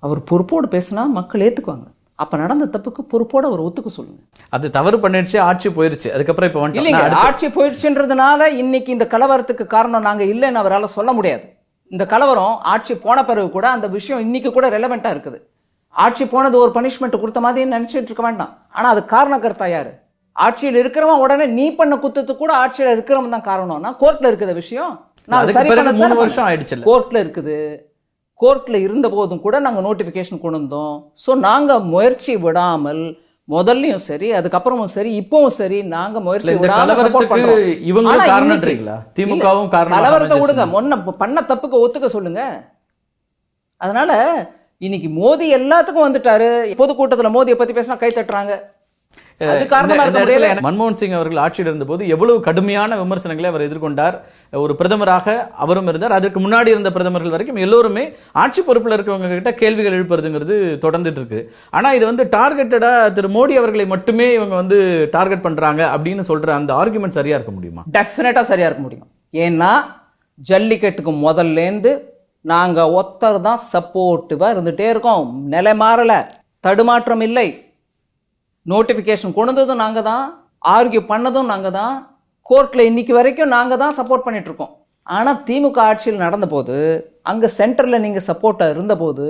அவர் பொறுப்போடு பேசினா மக்கள் ஏத்துக்குவாங்க. அப்ப நடந்த தப்புக்கு பொறுப்போடு அவர் ஒத்துக்க சொல்லுங்க. அது தவறு பண்ணிடுச்சு, ஆட்சி போயிருச்சு, அதுக்கப்புறம் இப்ப இல்லைங்க, ஆட்சி போயிடுச்சுன்றதுனால இன்னைக்கு இந்த கலவரத்துக்கு காரணம் நாங்க இல்லைன்னு அவரால் சொல்ல முடியாது. இந்த கலவரம் ஆட்சி போன பிறகு கூட அந்த விஷயம் இன்னைக்கு கூட ரெலவெண்டா இருக்குது. ஆட்சி போனது ஒரு பனிஷ்மெண்ட் கொடுத்த மாதிரி நினைச்சிட்டு இருக்க வேண்டாம். ஆனா அது காரணக்கர்த்தா யாரு? ஆட்சியில் இருக்கிறவன் உடனே நீ பண்ண குத்தத்துக்கு கூட ஆட்சியில் இருக்கிறவன் தான் காரணம்னா கோர்ட்ல இருக்கிற விஷயம். நான் 3 வருஷம் ஆயிடுச்சு, கோர்ட்ல இருக்குது. கோர்ட்ல இருந்த போதும் கூட நாங்கள் நோட்டிபிகேஷன் கொண்டு வந்தோம். ஸோ நாங்கள் முயற்சி விடாமல் முதல்லையும் சரி, அதுக்கப்புறமும் சரி, இப்பவும் சரி, நாங்க முயற்சி கலவரத்தை விடுங்க, முன்ன பண்ண தப்புக்கு ஒத்துக்க சொல்லுங்க. அதனால இன்னைக்கு மோடி எல்லாத்துக்கும் வந்துட்டாரு. பொதுக்கூட்டத்தில் மோடியை பத்தி பேசினா கை தட்டுறாங்க. மன்மோகன் சிங் அவர்கள் ஆட்சியில் இருந்த போது எவ்வளவு கடுமையான விமர்சனங்களை அவர் எதிர்கொண்டார். ஒரு பிரதமராக அவரும் இருந்தார். அதற்கு முன்னாடி இருந்த பிரதமர்கள் வரைக்கும் எல்லோருமே ஆட்சி பொறுப்பில் இருக்கவங்க கிட்ட கேள்விகள் எழுப்புறதுங்கிறது தொடர்ந்துட்டு இருக்கு. ஆனா இது வந்து டார்கெட்டடா திரு மோடி அவர்களை மட்டுமே இவங்க வந்து டார்கெட் பண்றாங்க அப்படின்னு சொல்ற அந்த ஆர்குமெண்ட் சரியா இருக்க முடியுமா? டெஃபினட்டா சரியா இருக்க முடியும். ஏன்னா ஜல்லிக்கட்டுக்கு முதல்ல இருந்து நாங்க ஒத்தர் தான் சப்போர்ட்டிவா இருந்துட்டே இருக்கோம். நிலை மாறல, தடுமாற்றம் இல்லை. நோட்டிபிகேஷன் கொண்டு வந்ததும் நாங்க தான், ஆர்கியூ பண்ணதும் நாங்கள் தான், கோர்ட்டில் இன்னைக்கு வரைக்கும் நாங்கள் தான் சப்போர்ட் பண்ணிட்டு இருக்கோம். ஆனால் திமுக ஆட்சியில் நடந்த போது, அங்கே சென்டரில் நீங்கள் சப்போர்ட்டாக இருந்தபோது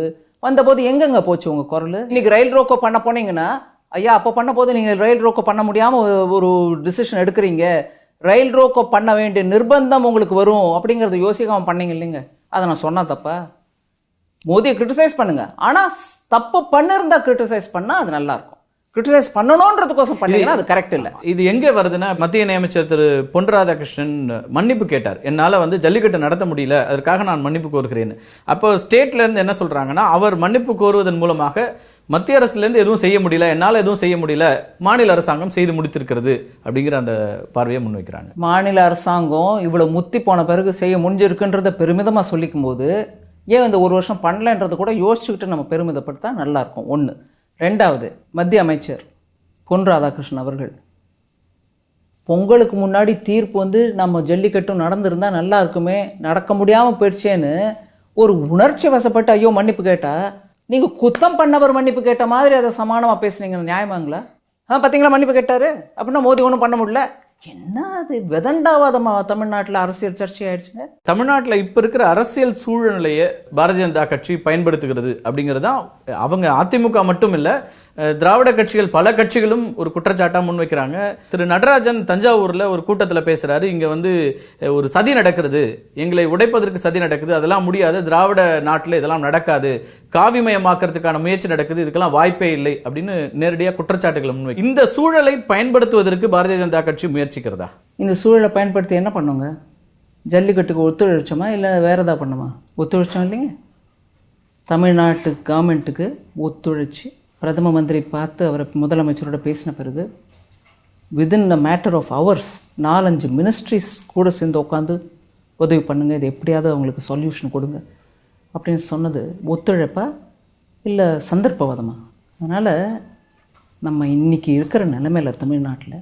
வந்தபோது எங்கெங்க போச்சு உங்கள் குரல்? இன்னைக்கு ரயில் ரோக்கோ பண்ண போனீங்கன்னா, ஐயா அப்போ பண்ண போது நீங்கள் ரயில் ரோக்கோ பண்ண முடியாமல் ஒரு டிசிஷன் எடுக்கிறீங்க, ரயில் ரோக்கோ பண்ண வேண்டிய நிர்பந்தம் உங்களுக்கு வரும் அப்படிங்கிறத யோசிக்காம பண்ணீங்க இல்லைங்க. அதை நான் சொன்னா தப்பா? மோதியை கிரிட்டிசைஸ் பண்ணுங்க, ஆனால் தப்பு பண்ணிருந்தா கிரிட்டிசைஸ் பண்ணால் அது நல்லா இருக்கும். கிரிட்டிசைஸ் பண்ணணும்ன்றதுக்கோசம் பண்ணீங்கன்னா அது கரெக்ட் இல்ல. இது எங்க வருதுன்னா, மத்திய இணையமைச்சர் திரு பொன் ராதாகிருஷ்ணன் மன்னிப்பு கேட்டார். என்னால ஜல்லிக்கட்டு நடத்த முடியல, அதற்காக நான் மன்னிப்பு கோருகிறேன். அப்போ ஸ்டேட்ல இருந்து என்ன சொல்றாங்கன்னா, அவர் மன்னிப்பு கோருவதன் மூலமாக மத்திய அரசுல இருந்து எதுவும் செய்ய முடியல, என்னால எதுவும் செய்ய முடியல, மாநில அரசாங்கம் செய்து முடித்திருக்கிறது அப்படிங்கிற அந்த பார்வையை முன்வைக்கிறாங்க. மாநில அரசாங்கம் இவ்வளவு முத்தி போன பிறகு செய்ய முடிஞ்சிருக்குன்றத பெருமிதமா சொல்லிக்கும் போது, ஏன் இந்த ஒரு வருஷம் பண்ணலன்றது கூட யோசிச்சுக்கிட்டு நம்ம பெருமிதப்படுத்தா நல்லா இருக்கும். ஒன்று. ரெண்டாவது, மத்திய அமைச்சர் பொன் ராதாகிருஷ்ணன் அவர்கள் பொங்கலுக்கு முன்னாடி தீர்ப்பு நம்ம ஜல்லிக்கட்டும் நடந்திருந்தா நல்லா இருக்குமே, நடக்க முடியாம போயிடுச்சேன்னு ஒரு உணர்ச்சி வசப்பட்டு ஐயோ மன்னிப்பு கேட்டா, நீங்க குத்தம் பண்ணவர் மன்னிப்பு கேட்ட மாதிரி அதை சமானமா பேசுனீங்க, நியாயமாங்களா? பாத்தீங்களா மன்னிப்பு கேட்டாரு அப்படின்னா மோதி ஒன்றும் பண்ண முடியல. என்ன அது விதண்டாவாதமா தமிழ்நாட்டில் அரசியல் சர்ச்சை ஆயிடுச்சுங்க. தமிழ்நாட்டில் இப்ப இருக்கிற அரசியல் சூழ்நிலையை பாரதிய ஜனதா கட்சி பயன்படுத்துகிறது அப்படிங்கறதுதான் அவங்க அதிமுக மட்டும் இல்ல, திராவிட கட்சிகள் பல கட்சிகளும் ஒரு குற்றச்சாட்டா முன்வைக்கிறாங்க. திரு நடராஜன் தஞ்சாவூர்ல ஒரு கூட்டத்தில் பேசுறாரு, இங்க ஒரு சதி நடக்கிறது, எங்களை உடைப்பதற்கு சதி நடக்குது, அதெல்லாம் முடியாது, திராவிட நாட்டில் இதெல்லாம் நடக்காது, காவிமயமாக்குறதுக்கான முயற்சி நடக்குது, இதுக்கெல்லாம் வாய்ப்பே இல்லை அப்படின்னு நேரடியாக குற்றச்சாட்டுகளை முன்வை. இந்த சூழலை பயன்படுத்துவதற்கு பாரதிய ஜனதா கட்சி முயற்சிக்கிறதா? இந்த சூழலை பயன்படுத்தி என்ன பண்ணுங்க? ஜல்லிக்கட்டுக்கு ஒத்துழைச்சோமா இல்லை வேற ஏதாவது பண்ணுமா? ஒத்துழைச்சோம் இல்லைங்க. தமிழ்நாட்டு கவர்மெண்ட்டுக்கு ஒத்துழைச்சி பிரதம மந்திரி பார்த்து அவரை முதலமைச்சரோட பேசின பிறகு within a matter of hours 4-5 ministries கூட சேர்ந்து உட்காந்து உதவி பண்ணுங்க, இது எப்படியாவது அவங்களுக்கு சொல்யூஷன் கொடுங்க அப்படின்னு சொன்னது ஒத்துழைப்பா இல்லை சந்தர்ப்பவாதமா? அதனால் நம்ம இன்னைக்கு இருக்கிற நிலைமையில் தமிழ்நாட்டில்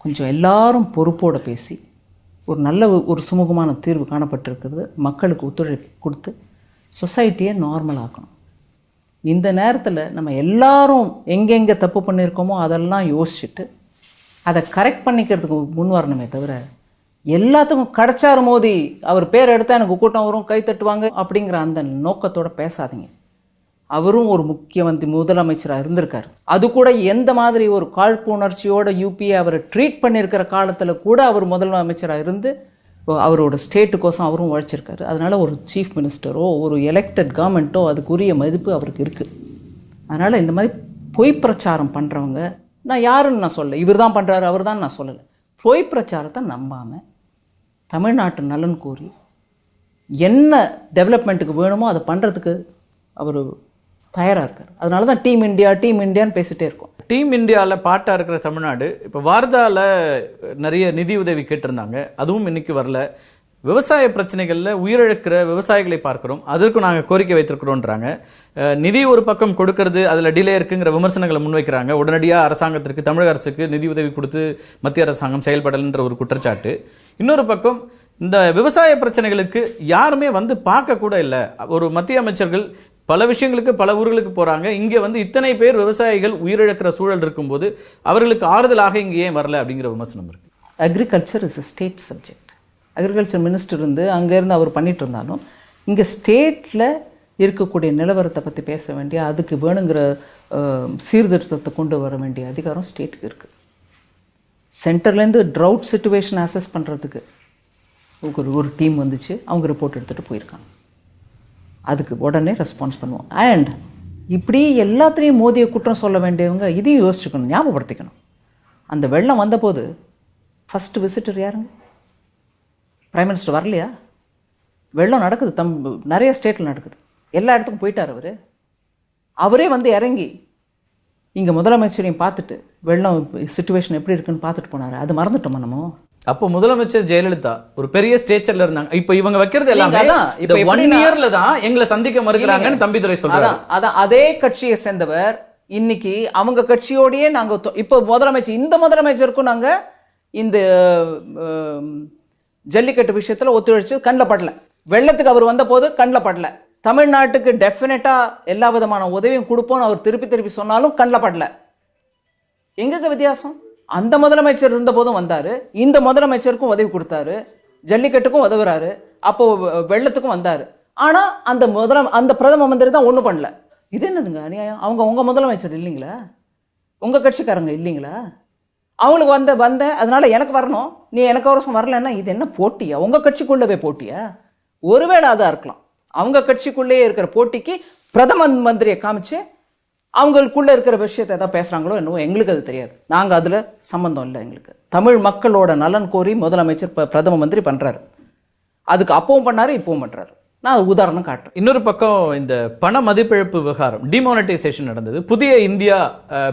கொஞ்சம் எல்லாரும் பொறுப்போடு பேசி ஒரு நல்ல ஒரு சுமூகமான தீர்வு காணப்பட்டிருக்கிறது. மக்களுக்கு ஒத்துழைப்பு கொடுத்து சொசைட்டியை நார்மல் ஆக்கணும். இந்த நேரத்தில் நம்ம எல்லாரும் எங்கெங்கே தப்பு பண்ணியிருக்கோமோ அதெல்லாம் யோசிச்சுட்டு அதை கரெக்ட் பண்ணிக்கிறதுக்கு முன் வரணுமே தவிர, எல்லாத்துக்கும் கிடைச்சாரு மோதி அவர் பேர் எடுத்தால் எனக்கு கூட்டம் வரும், கை தட்டுவாங்க அப்படிங்கிற அந்த நோக்கத்தோடு பேசாதீங்க. அவரும் ஒரு முக்கியமந்திரி முதலமைச்சராக இருந்திருக்காரு. அது கூட எந்த மாதிரி ஒரு காழ்ப்புணர்ச்சியோட யூபிஏ அவரை ட்ரீட் பண்ணியிருக்கிற காலத்தில் கூட அவர் முதலமைச்சராக இருந்து அவரோட ஸ்டேட்டுக்கோசம் அவரும் உழைச்சிருக்காரு. அதனால ஒரு சீஃப் மினிஸ்டரோ ஒரு எலெக்டட் கவர்மெண்ட்டோ அதுக்குரிய மதிப்பு அவருக்கு இருக்குது. அதனால் இந்த மாதிரி பொய் பிரச்சாரம் பண்ணுறவங்க, நான் யாருன்னு நான் சொல்லலை, இவர் தான் பண்ணுறாரு அவர் தான் நான் சொல்லலை, பொய் பிரச்சாரத்தை நம்பாமல் தமிழ்நாட்டு நலன் கோரி என்ன டெவலப்மெண்ட்டுக்கு வேணுமோ அதை பண்ணுறதுக்கு அவர் தயாராக இருக்கார். அதனால தான் டீம் இந்தியா டீம் இந்தியான்னு பேசிட்டே இருக்கோம். டீம் இந்தியாவில் பாட்டா இருக்கிற தமிழ்நாடு இப்போ வார்தால நிறைய நிதி உதவி கேட்டிருந்தாங்க, அதுவும் இன்னைக்கு வரல. விவசாய பிரச்சனைகள்ல உயிரிழக்கிற விவசாயிகளை பார்க்கிறோம், அதற்கு நாங்கள் கோரிக்கை வைத்திருக்கிறோன்றாங்க. நிதி ஒரு பக்கம் கொடுக்கறது அதுல டிலே இருக்குங்கிற விமர்சனங்களை முன்வைக்கிறாங்க. உடனடியாக அரசாங்கத்திற்கு தமிழக அரசுக்கு நிதி உதவி கொடுத்து மத்திய அரசாங்கம் செயல்படலன்ற ஒரு குற்றச்சாட்டு. இன்னொரு பக்கம் இந்த விவசாய பிரச்சனைகளுக்கு யாருமே பார்க்க கூட இல்லை. ஒரு மத்திய அமைச்சர்கள் பல விஷயங்களுக்கு பல ஊர்களுக்கு போறாங்க, இங்க இத்தனை பேர் விவசாயிகள் உயிரிழக்கிற சூழல் இருக்கும்போது அவர்களுக்கு ஆறுதலாக இங்க ஏன் வரல அப்படிங்கிற விமர்சனம் இருக்கு. Agriculture is a state subject. Agriculture minister அங்கேருந்து அவர் பண்ணிட்டு இருந்தாலும் இங்கே ஸ்டேட்டில் இருக்கக்கூடிய நிலவரத்தை பற்றி பேச வேண்டிய, அதுக்கு வேணுங்கிற சீர்திருத்தத்தை கொண்டு வர வேண்டிய அதிகாரம் ஸ்டேட்டுக்கு இருக்குது. சென்டர்லேருந்து ட்ரவுட் சிச்சுவேஷன் அசஸ் பண்ணுறதுக்கு ஒரு டீம் வந்துச்சு, அவங்க ரிப்போர்ட் எடுத்துகிட்டு போயிருக்காங்க. அதுக்கு உடனே ரெஸ்பான்ஸ் பண்ணுவோம். அண்ட் இப்படி எல்லாத்துலேயும் மோதியை குற்றம் சொல்ல வேண்டியவங்க இதையும் யோசிச்சுக்கணும், ஞாபகப்படுத்திக்கணும். அந்த வெள்ளம் வந்தபோது ஃபஸ்ட்டு விசிட்டர் யாருங்க? பிரைம் மினிஸ்டர் வரலையா? வெள்ளம் நடக்குது, நிறைய ஸ்டேட்டில் நடக்குது, எல்லா இடத்துக்கும் போயிட்டார் அவர். அவரே இறங்கி இங்கே முதலமைச்சரையும் பார்த்துட்டு வெள்ளம் சிச்சுவேஷன் எப்படி இருக்குன்னு பார்த்துட்டு போனார். அது மறந்துட்டோமா நம்ம? அப்போ முதலமைச்சர் ஜெயலலிதா ஒரு பெரிய ஸ்டேச்சர்ல இருந்தாங்க. இப்ப இவங்க வைக்கிறது எல்லாமே இந்த 1 இயர்ல தான் எங்களை சந்திக்க மறுக்கிறாங்கன்னு தம்பிதுரை சொல்றாரு. அதான் அதே கட்சியை சேர்ந்தவர் இன்னைக்கு அவங்க கட்சியோடயே நாங்க இப்ப முதலமைச்சர், இந்த முதலமைச்சருக்கும் நாங்க இந்த ஜல்லிக்கட்டு விஷயத்துல ஒத்துழைச்சு கண்ணில் படல. வெள்ளத்துக்கு அவர் வந்த போது கண்ணில் படல. தமிழ்நாட்டுக்கு டெஃபினட்டா எல்லா விதமான உதவியும் கொடுப்போம் அவர் திருப்பி திருப்பி சொன்னாலும் கண்ணில் படல. எங்க வித்தியாசம்? அந்த முதலமைச்சர் இருந்த போதும் வந்தாரு, இந்த முதலமைச்சருக்கும் உதவி கொடுத்தாரு, ஜல்லிக்கட்டுக்கும் உதவுறாரு, அப்போ வெள்ளத்துக்கும் வந்தாரு. ஆனா அந்த பிரதம மந்திரி தான் ஒண்ணும் பண்ணல. இது என்னதுங்க அநியாயம்? அவங்க உங்க முதலமைச்சர் இல்லைங்களா? உங்க கட்சிக்காரங்க இல்லைங்களா? அவங்களுக்கு வந்த அதனால எனக்கு வரணும், நீ எனக்கு வருஷம் வரலன்னா இது என்ன போட்டியா? உங்க கட்சிக்குள்ளவே போட்டியா? ஒருவேளை அதான் இருக்கலாம். அவங்க கட்சிக்குள்ளேயே இருக்கிற போட்டிக்கு பிரதம மந்திரியை காமிச்சு அவங்களுக்குள்ள இருக்கிற விஷயத்தை ஏதாவது பேசுறாங்களோ என்னவோ, எங்களுக்கு அது தெரியாது. நாங்க அதுல சம்பந்தம் இல்லை. எங்களுக்கு தமிழ் மக்களோட நலன் கோரி முதலமைச்சர் பிரதம மந்திரி பண்றாரு. அதுக்கு அப்பவும் பண்ணாரு, இப்பவும் பண்றாரு. நான் அது உதாரணம் காட்டுறேன். இன்னொரு பக்கம் இந்த பண மதிப்பிழப்பு விவகாரம், டிமானிட்டைசேஷன் நடந்தது. புதிய இந்தியா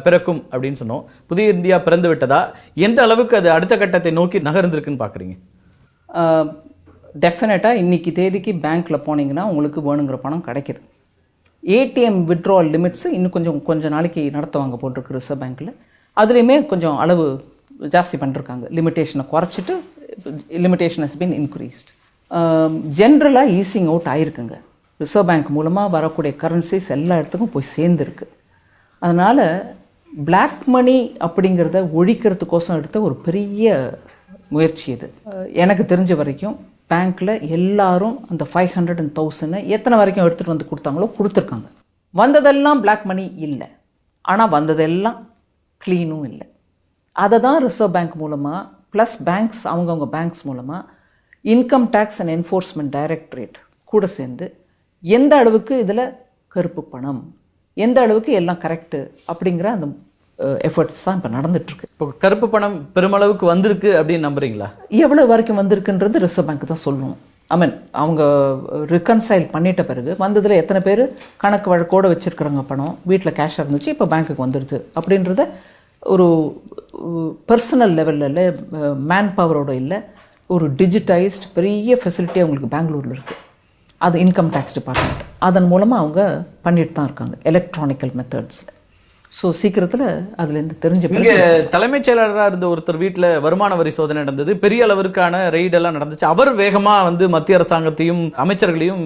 பிறக்கும் அப்படின்னு சொன்னோம். புதிய இந்தியா பிறந்து விட்டதா? எந்த அளவுக்கு அது அடுத்த கட்டத்தை நோக்கி நகர்ந்திருக்குன்னு பாக்குறீங்க? டெஃபினட்டா இன்னைக்கு தேதிக்கு பேங்க்ல போனீங்கன்னா உங்களுக்கு வேணுங்கிற பணம் கிடைக்குது. ஏடிஎம் வித்ட்ராவல் லிமிட்ஸ் இன்னும் கொஞ்சம் நாளைக்கு நடத்துவாங்க போட்டிருக்கு ரிசர்வ் பேங்க்ல. அதுலேயுமே கொஞ்சம் அளவு ஜாஸ்தி பண்ணிருக்காங்க. லிமிட்டேஷனை குறைச்சிட்டு லிமிட்டேஷன் ஹஸ் பீன் இன்க்ரீஸ்ட். ஜென்ரலாக ஈஸிங் அவுட் ஆயிருக்குங்க. ரிசர்வ் பேங்க் மூலமாக வரக்கூடிய கரன்சிஸ் எல்லா இடத்துக்கும் போய் சேர்ந்துருக்கு. அதனால பிளாக் மணி அப்படிங்கிறத ஒழிக்கிறதுக்கோசம் எடுத்த ஒரு பெரிய முயற்சி இது. எனக்கு தெரிஞ்ச வரைக்கும் பேங்க்ல எல்லாரும் அந்த 500 and 1000 எத்தனை வரைக்கும் எடுத்துட்டு வந்து கொடுத்தாங்களோ கொடுத்துருக்காங்க. வந்ததெல்லாம் பிளாக் மணி இல்லை, ஆனால் வந்ததெல்லாம் கிளீனும் இல்லை. அதை தான் ரிசர்வ் பேங்க் மூலமா பிளஸ் பேங்க்ஸ் அவங்கவுங்க பேங்க்ஸ் மூலமா income tax and enforcement directorate கூட சேர்ந்து எந்த அளவுக்கு இதுல கருப்பு பணம், எந்த அளவுக்கு எல்லாம் கரெக்ட் அப்படிங்கிற அந்த எஃபர்ட்ஸ் தான் இப்போ நடந்துட்டு இருக்கு. இப்போ கருப்பு பணம் பெருமளவுக்கு வந்திருக்கு அப்படின்னு நம்புறீங்களா? எவ்வளவு வரைக்கும் வந்திருக்குன்றது ரிசர்வ் பேங்க் தான் சொல்லணும். ஐ மீன் அவங்க ரிகன்சைல் பண்ணிட்ட பிறகு வந்ததுல எத்தனை பேர் கணக்கு வழக்கோடு வச்சிருக்கிறாங்க, பணம் வீட்டில் கேஷ் இருந்துச்சு இப்போ பேங்க்குக்கு வந்துடுது அப்படின்றத ஒரு பர்சனல் லெவலில் இல்லை, மேன் பவரோட இல்லை, ஒரு டிஜிட்டைஸ்ட் பெரிய ஃபெசிலிட்டி அவங்களுக்கு பெங்களூரில் இருக்குது. அது இன்கம் டேக்ஸ் டிபார்ட்மெண்ட் அதன் மூலமாக அவங்க பண்ணிட்டு தான் இருக்காங்க எலக்ட்ரானிக்கல் மெத்தட்ஸில். ஸோ சீக்கிரத்தில் அதுலேருந்து தெரிஞ்ச இங்கே தலைமைச் செயலாளராக இருந்த ஒருத்தர் வீட்டில் வருமான வரி சோதனை நடந்தது, பெரிய அளவிற்கான ரெய்டெல்லாம் நடந்துச்சு. அவர் வேகமாக மத்திய அரசாங்கத்தையும் அமைச்சர்களையும்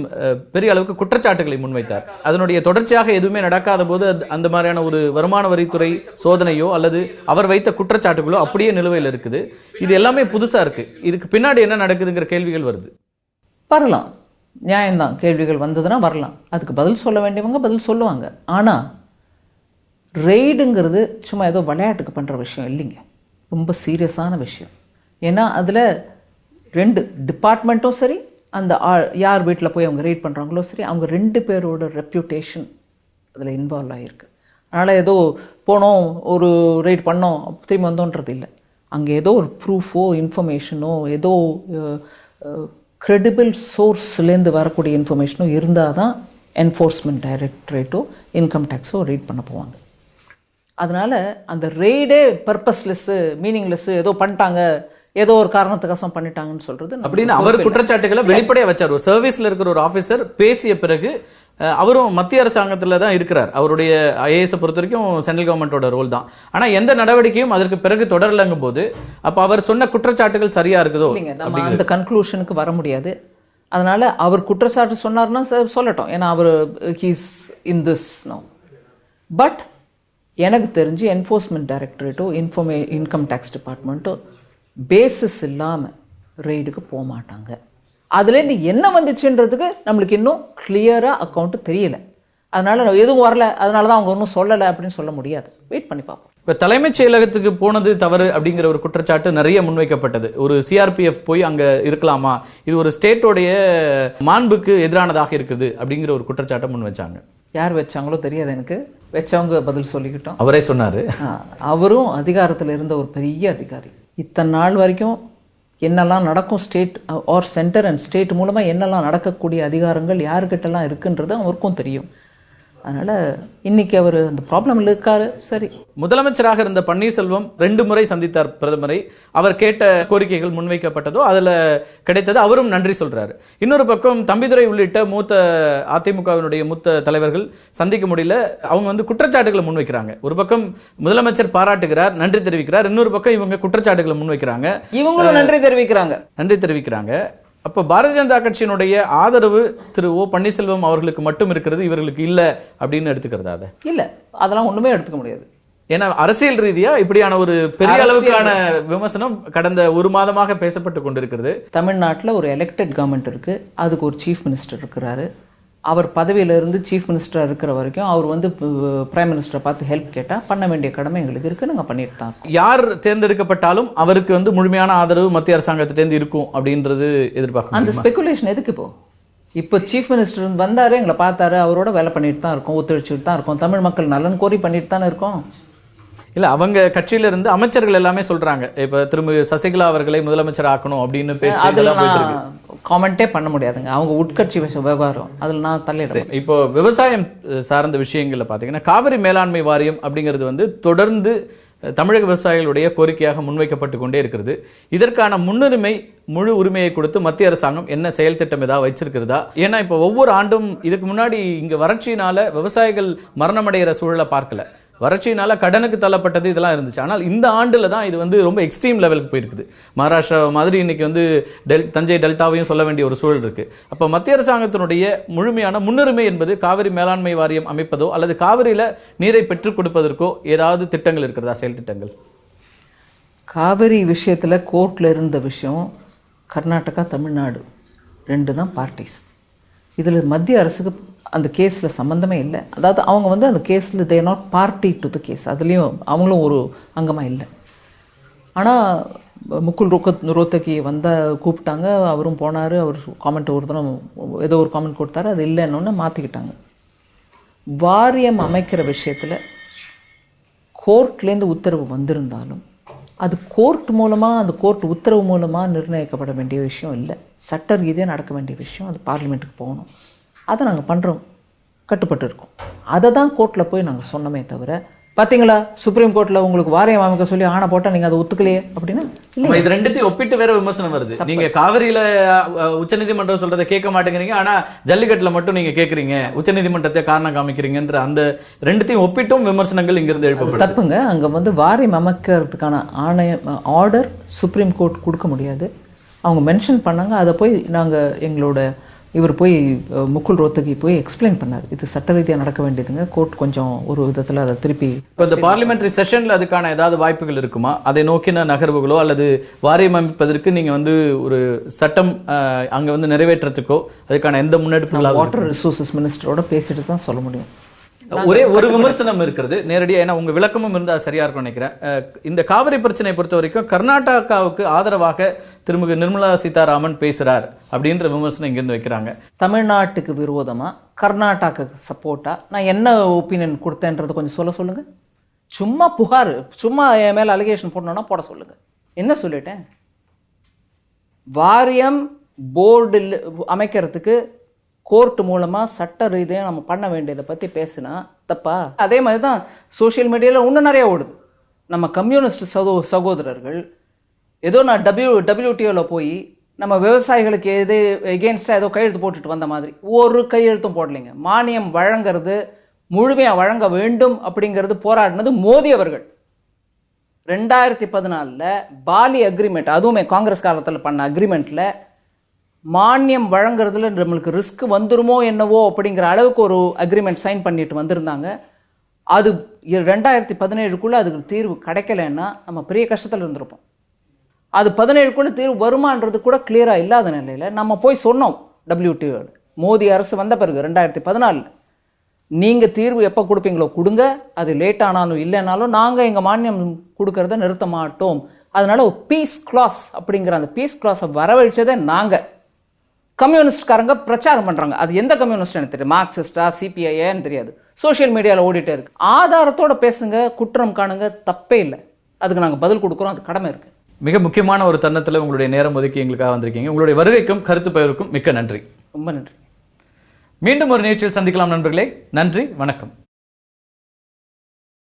பெரிய அளவுக்கு குற்றச்சாட்டுகளை முன்வைத்தார். அதனுடைய தொடர்ச்சியாக எதுவுமே நடக்காத போது அந்த மாதிரியான ஒரு வருமான வரித்துறை சோதனையோ அல்லது அவர் வைத்த குற்றச்சாட்டுகளோ அப்படியே நிலுவையில் இருக்குது. இது எல்லாமே புதுசா இருக்கு. இதுக்கு பின்னாடி என்ன நடக்குதுங்கிற கேள்விகள் வருது. வரலாம், நியாயம்தான். கேள்விகள் வந்ததுன்னா வரலாம். அதுக்கு பதில் சொல்ல வேண்டியவங்க பதில் சொல்லுவாங்க. ஆனால் ரெய்டுங்கிறது சும்மா ஏதோ விளையாட்டுக்கு பண்ணுற விஷயம் இல்லைங்க, ரொம்ப சீரியஸான விஷயம். ஏன்னா அதில் 2 டிபார்ட்மெண்ட்டும் சரி, அந்த யார் வீட்டில் போய் அவங்க ரெய்ட் பண்ணுறாங்களோ சரி, அவங்க 2 பேரோட ரெப்யூட்டேஷன் அதில் இன்வால்வ் ஆகிருக்கு. அதனால் ஏதோ போனோம் ஒரு ரெய்ட் பண்ணோம் திரும்பி வந்தோன்றது இல்லை. அங்கே ஏதோ ஒரு ப்ரூஃபோ இன்ஃபர்மேஷனோ ஏதோ கிரெடிபிள் சோர்ஸ்லேருந்து வரக்கூடிய இன்ஃபர்மேஷனோ இருந்தால் தான் என்ஃபோர்ஸ்மெண்ட் டைரக்டரேட்டோ இன்கம் டேக்ஸோ ரெய்ட் பண்ண போவாங்க. அதனால அந்த ரெய்டே பர்பஸ்லெஸ் மீனிங்லெஸ், ஏதோ பண்ணிட்டாங்க ஏதோ ஒரு காரணத்துக்காக பண்ணிட்டாங்கன்னு சொல்றது அப்படின்னு அவர் குற்றச்சாட்டுகளை வெளிப்படையா வச்சார். ஒரு சர்வீஸ்ல இருக்கிற ஒரு ஆபீசர் பேசிய பிறகு அவரும் மத்திய அரசாங்கத்துல தான் இருக்கிறார். அவருடைய ஐஏஎஸ் பொறுத்த வரைக்கும் சென்ட்ரல் கவர்மெண்டோட ரோல் தான். ஆனா எந்த நடவடிக்கையும் அதற்கு பிறகு தொடரலங்கும் போது அப்ப அவர் சொன்ன குற்றச்சாட்டுகள் சரியா இருக்குதோ? நம்ம அந்த கன்க்ளூஷனுக்கு வர முடியாது. அதனால அவர் குற்றச்சாட்டு சொன்னார்னா சொல்லட்டும், ஏன்னா அவர் he's in this know. But எனக்கு தெரிஞ்சு என்ஃபோர்ஸ்மெண்ட் டைரக்டரேட்டோ இன்கம் டேக்ஸ் டிபார்ட்மெண்ட்டோ பேசிஸ் இல்லாமல் ரெய்டுக்கு போக மாட்டாங்க. அதுலேருந்து என்ன வந்துச்சுன்றதுக்கு நம்மளுக்கு இன்னும் கிளியராக அக்கௌண்ட் தெரியல. அதனால எதுவும் வரல, அதனால தான் அவங்க ஒன்றும் சொல்லலை அப்படின்னு சொல்ல முடியாது. வெயிட் பண்ணி பார்ப்போம். இப்ப தலைமைச் செயலகத்துக்கு போனது தவறு அப்படிங்கிற ஒரு குற்றச்சாட்டு நிறைய முன்வைக்கப்பட்டது. ஒரு சிஆர்பிஎஃப் போய் அங்க இருக்கலாமா, இது ஒரு ஸ்டேட்டோடைய மாண்புக்கு எதிரானதாக இருக்குது அப்படிங்கிற ஒரு குற்றச்சாட்டை முன் வச்சாங்க. யார் வச்சாங்களோ தெரியாது எனக்கு, வச்சவங்க பதில் சொல்லிக்கிட்டோம். அவரே சொன்னாரு. அவரும் அதிகாரத்தில் இருந்த ஒரு பெரிய அதிகாரி. இத்தனை நாள் வரைக்கும் என்னெல்லாம் நடக்கும் state or centre and state மூலமா என்னெல்லாம் நடக்கக்கூடிய அதிகாரங்கள் யாருக்கிட்டலாம் இருக்குன்றது அவருக்கும் தெரியும். அதனால இன்னைக்கு அவர் அந்த ப்ராப்ளம் இருக்காரு. சரி, முதலமைச்சராக இருந்த பன்னீர்செல்வம் 2 முறை சந்தித்தார் பிரதமரை. அவர் கேட்ட கோரிக்கைகள் முன்வைக்கப்பட்டதோ அதுல கிடைத்தது, அவரும் நன்றி சொல்றாரு. இன்னொரு பக்கம் தம்பிதுரை உள்ளிட்ட மூத்த அதிமுகவினுடைய மூத்த தலைவர்கள் சந்திக்க முடியல. அவங்க குற்றச்சாட்டுகளை முன்வைக்கிறாங்க. ஒரு பக்கம் முதலமைச்சர் பாராட்டுகிறார், நன்றி தெரிவிக்கிறார். இன்னொரு பக்கம் இவங்க குற்றச்சாட்டுகளை முன்வைக்கிறாங்க, இவங்களும் நன்றி தெரிவிக்கிறாங்க. அப்ப பாரதிய ஜனதா கட்சியினுடைய ஆதரவு திரு ஓ பன்னீர்செல்வம் அவர்களுக்கு மட்டும் இருக்கிறது, இவர்களுக்கு இல்ல அப்படின்னு எடுத்துக்கிறதா? இல்ல, அதெல்லாம் ஒண்ணுமே எடுத்துக்க முடியாது. ஏன்னா அரசியல் ரீதியா இப்படியான ஒரு பெரிய அளவுக்கான விமர்சனம் கடந்த ஒரு மாதமாக பேசப்பட்டு கொண்டிருக்கிறது. தமிழ்நாட்டில் ஒரு எலெக்டட் கவர்மெண்ட் இருக்கு, அதுக்கு ஒரு சீஃப் மினிஸ்டர் இருக்கிறாரு. அவர் பதவியில இருந்து சீஃப் மினிஸ்டரா இருக்கிற வரைக்கும் அவர் வந்து பிரைம் மினிஸ்டரை பார்த்து ஹெல்ப் கேட்டா பண்ண வேண்டிய கடமை எங்களுக்கு இருக்கு, நாங்க பண்ணிட்டு தான். யார் தேர்ந்தெடுக்கப்பட்டாலும் அவருக்கு வந்து முழுமையான ஆதரவு மத்திய அரசாங்கத்திட்டேருந்து இருக்கும் அப்படின்றது எதிர்பார்க்க. அந்த ஸ்பெகுலேஷன் எதுக்கு இப்போ சீஃப் மினிஸ்டர் வந்தாரு, எங்களை பார்த்தாரு, அவரோட வேலை பண்ணிட்டு தான் இருக்கோம், ஒத்துழைச்சிட்டு தான் இருக்கோம், தமிழ் மக்கள் நலன் கோரி பண்ணிட்டு தானே இருக்கோம். இல்ல அவங்க கட்சியில இருந்து அமைச்சர்கள் எல்லாமே சொல்றாங்க இப்ப திரும்ப சசிகலா அவர்களை முதலமைச்சர் ஆக்கணும் அப்படின்னு பேச்சு. அதுல நான் காமெண்டே பண்ண முடியாதுங்க, அவங்க உட்கட்சி விவகாரம், அதுல நான் தலையிடுறேன். இப்போ விவசாயம் சார்ந்த விஷயங்கள்ல பாத்தீங்கன்னா காவிரி மேலாண்மை வாரியம் அப்படிங்கிறது வந்து தொடர்ந்து தமிழக விவசாயிகளுடைய கோரிக்கையாக முன்வைக்கப்பட்டு கொண்டே இருக்கிறது. இதற்கான முன்னுரிமை முழு உரிமையை கொடுத்து மத்திய அரசாங்கம் என்ன செயல் திட்டம் ஏதாவது வச்சிருக்கிறதா? ஏன்னா இப்ப ஒவ்வொரு ஆண்டும் இதுக்கு முன்னாடி இங்க வறட்சியினால விவசாயிகள் மரணமடைகிற சூழலை பார்க்கல, வறட்சியினால கடனுக்கு தள்ளப்பட்டது இதெல்லாம் இருந்துச்சு. ஆனால் இந்த ஆண்டுல தான் இது வந்து ரொம்ப எக்ஸ்ட்ரீம் லெவலுக்கு போயிருக்குது. மகாராஷ்டிரா மாதிரி இன்னைக்கு வந்து தஞ்சை டெல்டாவையும் சொல்ல வேண்டிய ஒரு சூழல் இருக்கு. அப்ப மத்திய அரசாங்கத்தினுடைய முழுமையான முன்னுரிமை என்பது காவிரி மேலாண்மை வாரியம் அமைப்பதோ அல்லது காவிரியில நீரை பெற்றுக் கொடுப்பதற்கோ ஏதாவது திட்டங்கள் இருக்கிறதா, செயல் திட்டங்கள்? காவிரி விஷயத்துல கோர்ட்ல இருந்த விஷயம் கர்நாடகா தமிழ்நாடு 2 தான் பார்ட்டிஸ். இதுல மத்திய அரசுக்கு அந்த கேஸில் சம்மந்தமே இல்லை. அதாவது அவங்க வந்து அந்த கேஸில் they not party to the case, அதுலேயும் அவங்களும் ஒரு அங்கமாக இல்லை. ஆனால் முகுல் ரோத்தகி கூப்பிட்டாங்க, அவரும் போனார், அவர் காமெண்ட் ஒரு தினம் ஏதோ ஒரு காமெண்ட் கொடுத்தாரு, அது இல்லைன்னு மாற்றிக்கிட்டாங்க. வாரியம் அமைக்கிற விஷயத்தில் கோர்ட்லேருந்து உத்தரவு வந்திருந்தாலும் அது கோர்ட் மூலமாக, அந்த கோர்ட் உத்தரவு மூலமாக நிர்ணயிக்கப்பட வேண்டிய விஷயம் இல்லை, சட்ட ரீதியாக நடக்க வேண்டிய விஷயம். அது பார்லிமெண்ட்டுக்கு போகணும், அதை நாங்கள் பண்ணுறோம், கட்டுப்பட்டு இருக்கோம். அதை தான் கோர்ட்டில் போய் நாங்கள் சொன்னோமே தவிர, பார்த்தீங்களா சுப்ரீம் கோர்ட்டில் உங்களுக்கு வாரியம் அமைக்க சொல்லி ஆணை போட்டால் நீங்கள் அதை ஒத்துக்கலையே அப்படின்னா இல்லை. இது ரெண்டுத்தையும் ஒப்பிட்டு வேற விமர்சனம் வருது. நீங்க காவிரியில உச்சநீதிமன்றம் சொல்றதை கேட்க மாட்டேங்கிறீங்க, ஆனா ஜல்லிக்கட்டுல மட்டும் நீங்க கேட்கறீங்க, உச்சநீதிமன்றத்தை காரணம் காமிக்கிறீங்கன்ற அந்த ரெண்டுத்தையும் ஒப்பிட்டும் விமர்சனங்கள் இங்கிருந்து எழுப்பப்படுது. தப்புங்க. அங்கே வந்து வாரியம் அமைக்கிறதுக்கான ஆர்டர் சுப்ரீம் கோர்ட் கொடுக்க முடியாது. அவங்க மென்ஷன் பண்ணாங்க, அதை போய் நாங்கள் எங்களோட இவர் போய் முகுல் ரோத்தகி போய் எக்ஸ்பிளைன் பண்ணார், இது சட்ட ரீதியாக நடக்க வேண்டியதுங்க, கோர்ட் கொஞ்சம் ஒரு விதத்தில் அதை திருப்பி. இப்போ இந்த பார்லிமெண்டரி செஷன்ல அதுக்கான ஏதாவது வாய்ப்புகள் இருக்குமா? அதை நோக்கின நகர்வுகளோ அல்லது வாரியம் அமைப்பதற்கு நீங்க வந்து ஒரு சட்டம் அங்க வந்து நிறைவேற்றத்துக்கோ அதுக்கான எந்த முன்னெடுப்புகளா? வாட்டர் ரிசோர்சஸ் மினிஸ்டரோட பேசிட்டு தான் சொல்ல முடியும். ஒரே ஒரு விமர்சனம் இருக்கிறது நேரடியா, ஏன்னா உங்க விளக்கமும் இருந்தா சரியா இருக்கும் நினைக்கிறேன். இந்த காவிரி பிரச்சனை பொறுத்த வரைக்கும் கர்நாடகாவுக்கு ஆதரவாக திரும்ப நிர்மலா சீதாராமன் பேசுறார் அப்படின்ற விமர்சனம் இங்கிருந்து வைக்கிறாங்க. தமிழ்நாட்டுக்கு விரோதமா கர்நாடகாக்கு சப்போர்ட்டா நான் என்ன ஒப்பீனியன் கொடுத்தேன்றது கொஞ்சம் சொல்லுங்க. சும்மா புகார், சும்மா என் மேல அலிகேஷன் போடணும்னா போட சொல்லுங்க. என்ன சொல்லிட்டேன்? வாரியம் போர்டு அமைக்கிறதுக்கு கோர்ட் மூலமா சட்ட ரீதியாக நம்ம பண்ண வேண்டியதை பத்தி பேசினா தப்பா? அதே மாதிரி தான் சோசியல் மீடியாவில் இன்னும் நிறைய ஓடுது. நம்ம கம்யூனிஸ்ட் சகோதரர்கள் ஏதோ நான் WTOல போய் நம்ம விவசாயிகளுக்கு எது எகெயின்ஸ்டா ஏதோ கையெழுத்து போட்டுட்டு வந்த மாதிரி ஒரு கையெழுத்தும் போடலைங்க. மானியம் வழங்குறது முழுமையா வழங்க வேண்டும் அப்படிங்கிறது போராடினது மோடி அவர்கள். 2014 பாலி அக்ரிமெண்ட், அதுவுமே காங்கிரஸ் காலத்தில் பண்ண அக்ரிமெண்ட்ல மானியம் வழங்குறதுல நம்மளுக்கு ரிஸ்க் வந்துருமோ என்னவோ அப்படிங்கிற அளவுக்கு ஒரு அக்ரிமெண்ட் சைன் பண்ணிட்டு வந்திருந்தாங்க. அது 2017 அதுக்கு தீர்வு கிடைக்கலன்னா நம்ம பெரிய கஷ்டத்தில் இருந்திருப்போம். அது 17 தீர்வு வருமானது கூட கிளியரா இல்லாத நிலையில நம்ம போய் சொன்னோம் WTO. மோடி அரசு வந்த பிறகு 2014 நீங்க தீர்வு எப்ப கொடுப்பீங்களோ கொடுங்க, அது லேட் ஆனாலும் இல்லைனாலும் நாங்க எங்க மானியம் கொடுக்கறத நிறுத்த மாட்டோம். அதனால ஒரு பீஸ் கிளாஸ் அப்படிங்கிற அந்த பீஸ் கிளாஸை வரவழைச்சதே நாங்க. கம்யூனிஸ்ட்காரங்க பிரச்சாரம் பண்றாங்க, அது எந்த கம்யூனிஸ்ட் எனக்கு தெரியும், மார்க்சிஸ்டா CPIன்னு தெரியாது, சோசியல் மீடியாவில் ஓடிட்டே இருக்கு. ஆதாரத்தோட பேசுங்க, குற்றம் காணுங்க, தப்பே இல்லை, அதுக்கு நாங்க பதில் கொடுக்குறோம், அது கடமை இருக்கு. மிக முக்கியமான ஒரு தருணத்தில் உங்களுடைய நேரம் ஒதுக்கி எங்களுக்காக வந்திருக்கீங்க. உங்களுடைய வருகைக்கும் கருத்து பகிர்வுக்கும் மிக்க நன்றி. ரொம்ப நன்றி. மீண்டும் ஒரு நிகழ்ச்சியில் சந்திக்கலாம் நண்பர்களே. நன்றி, வணக்கம்.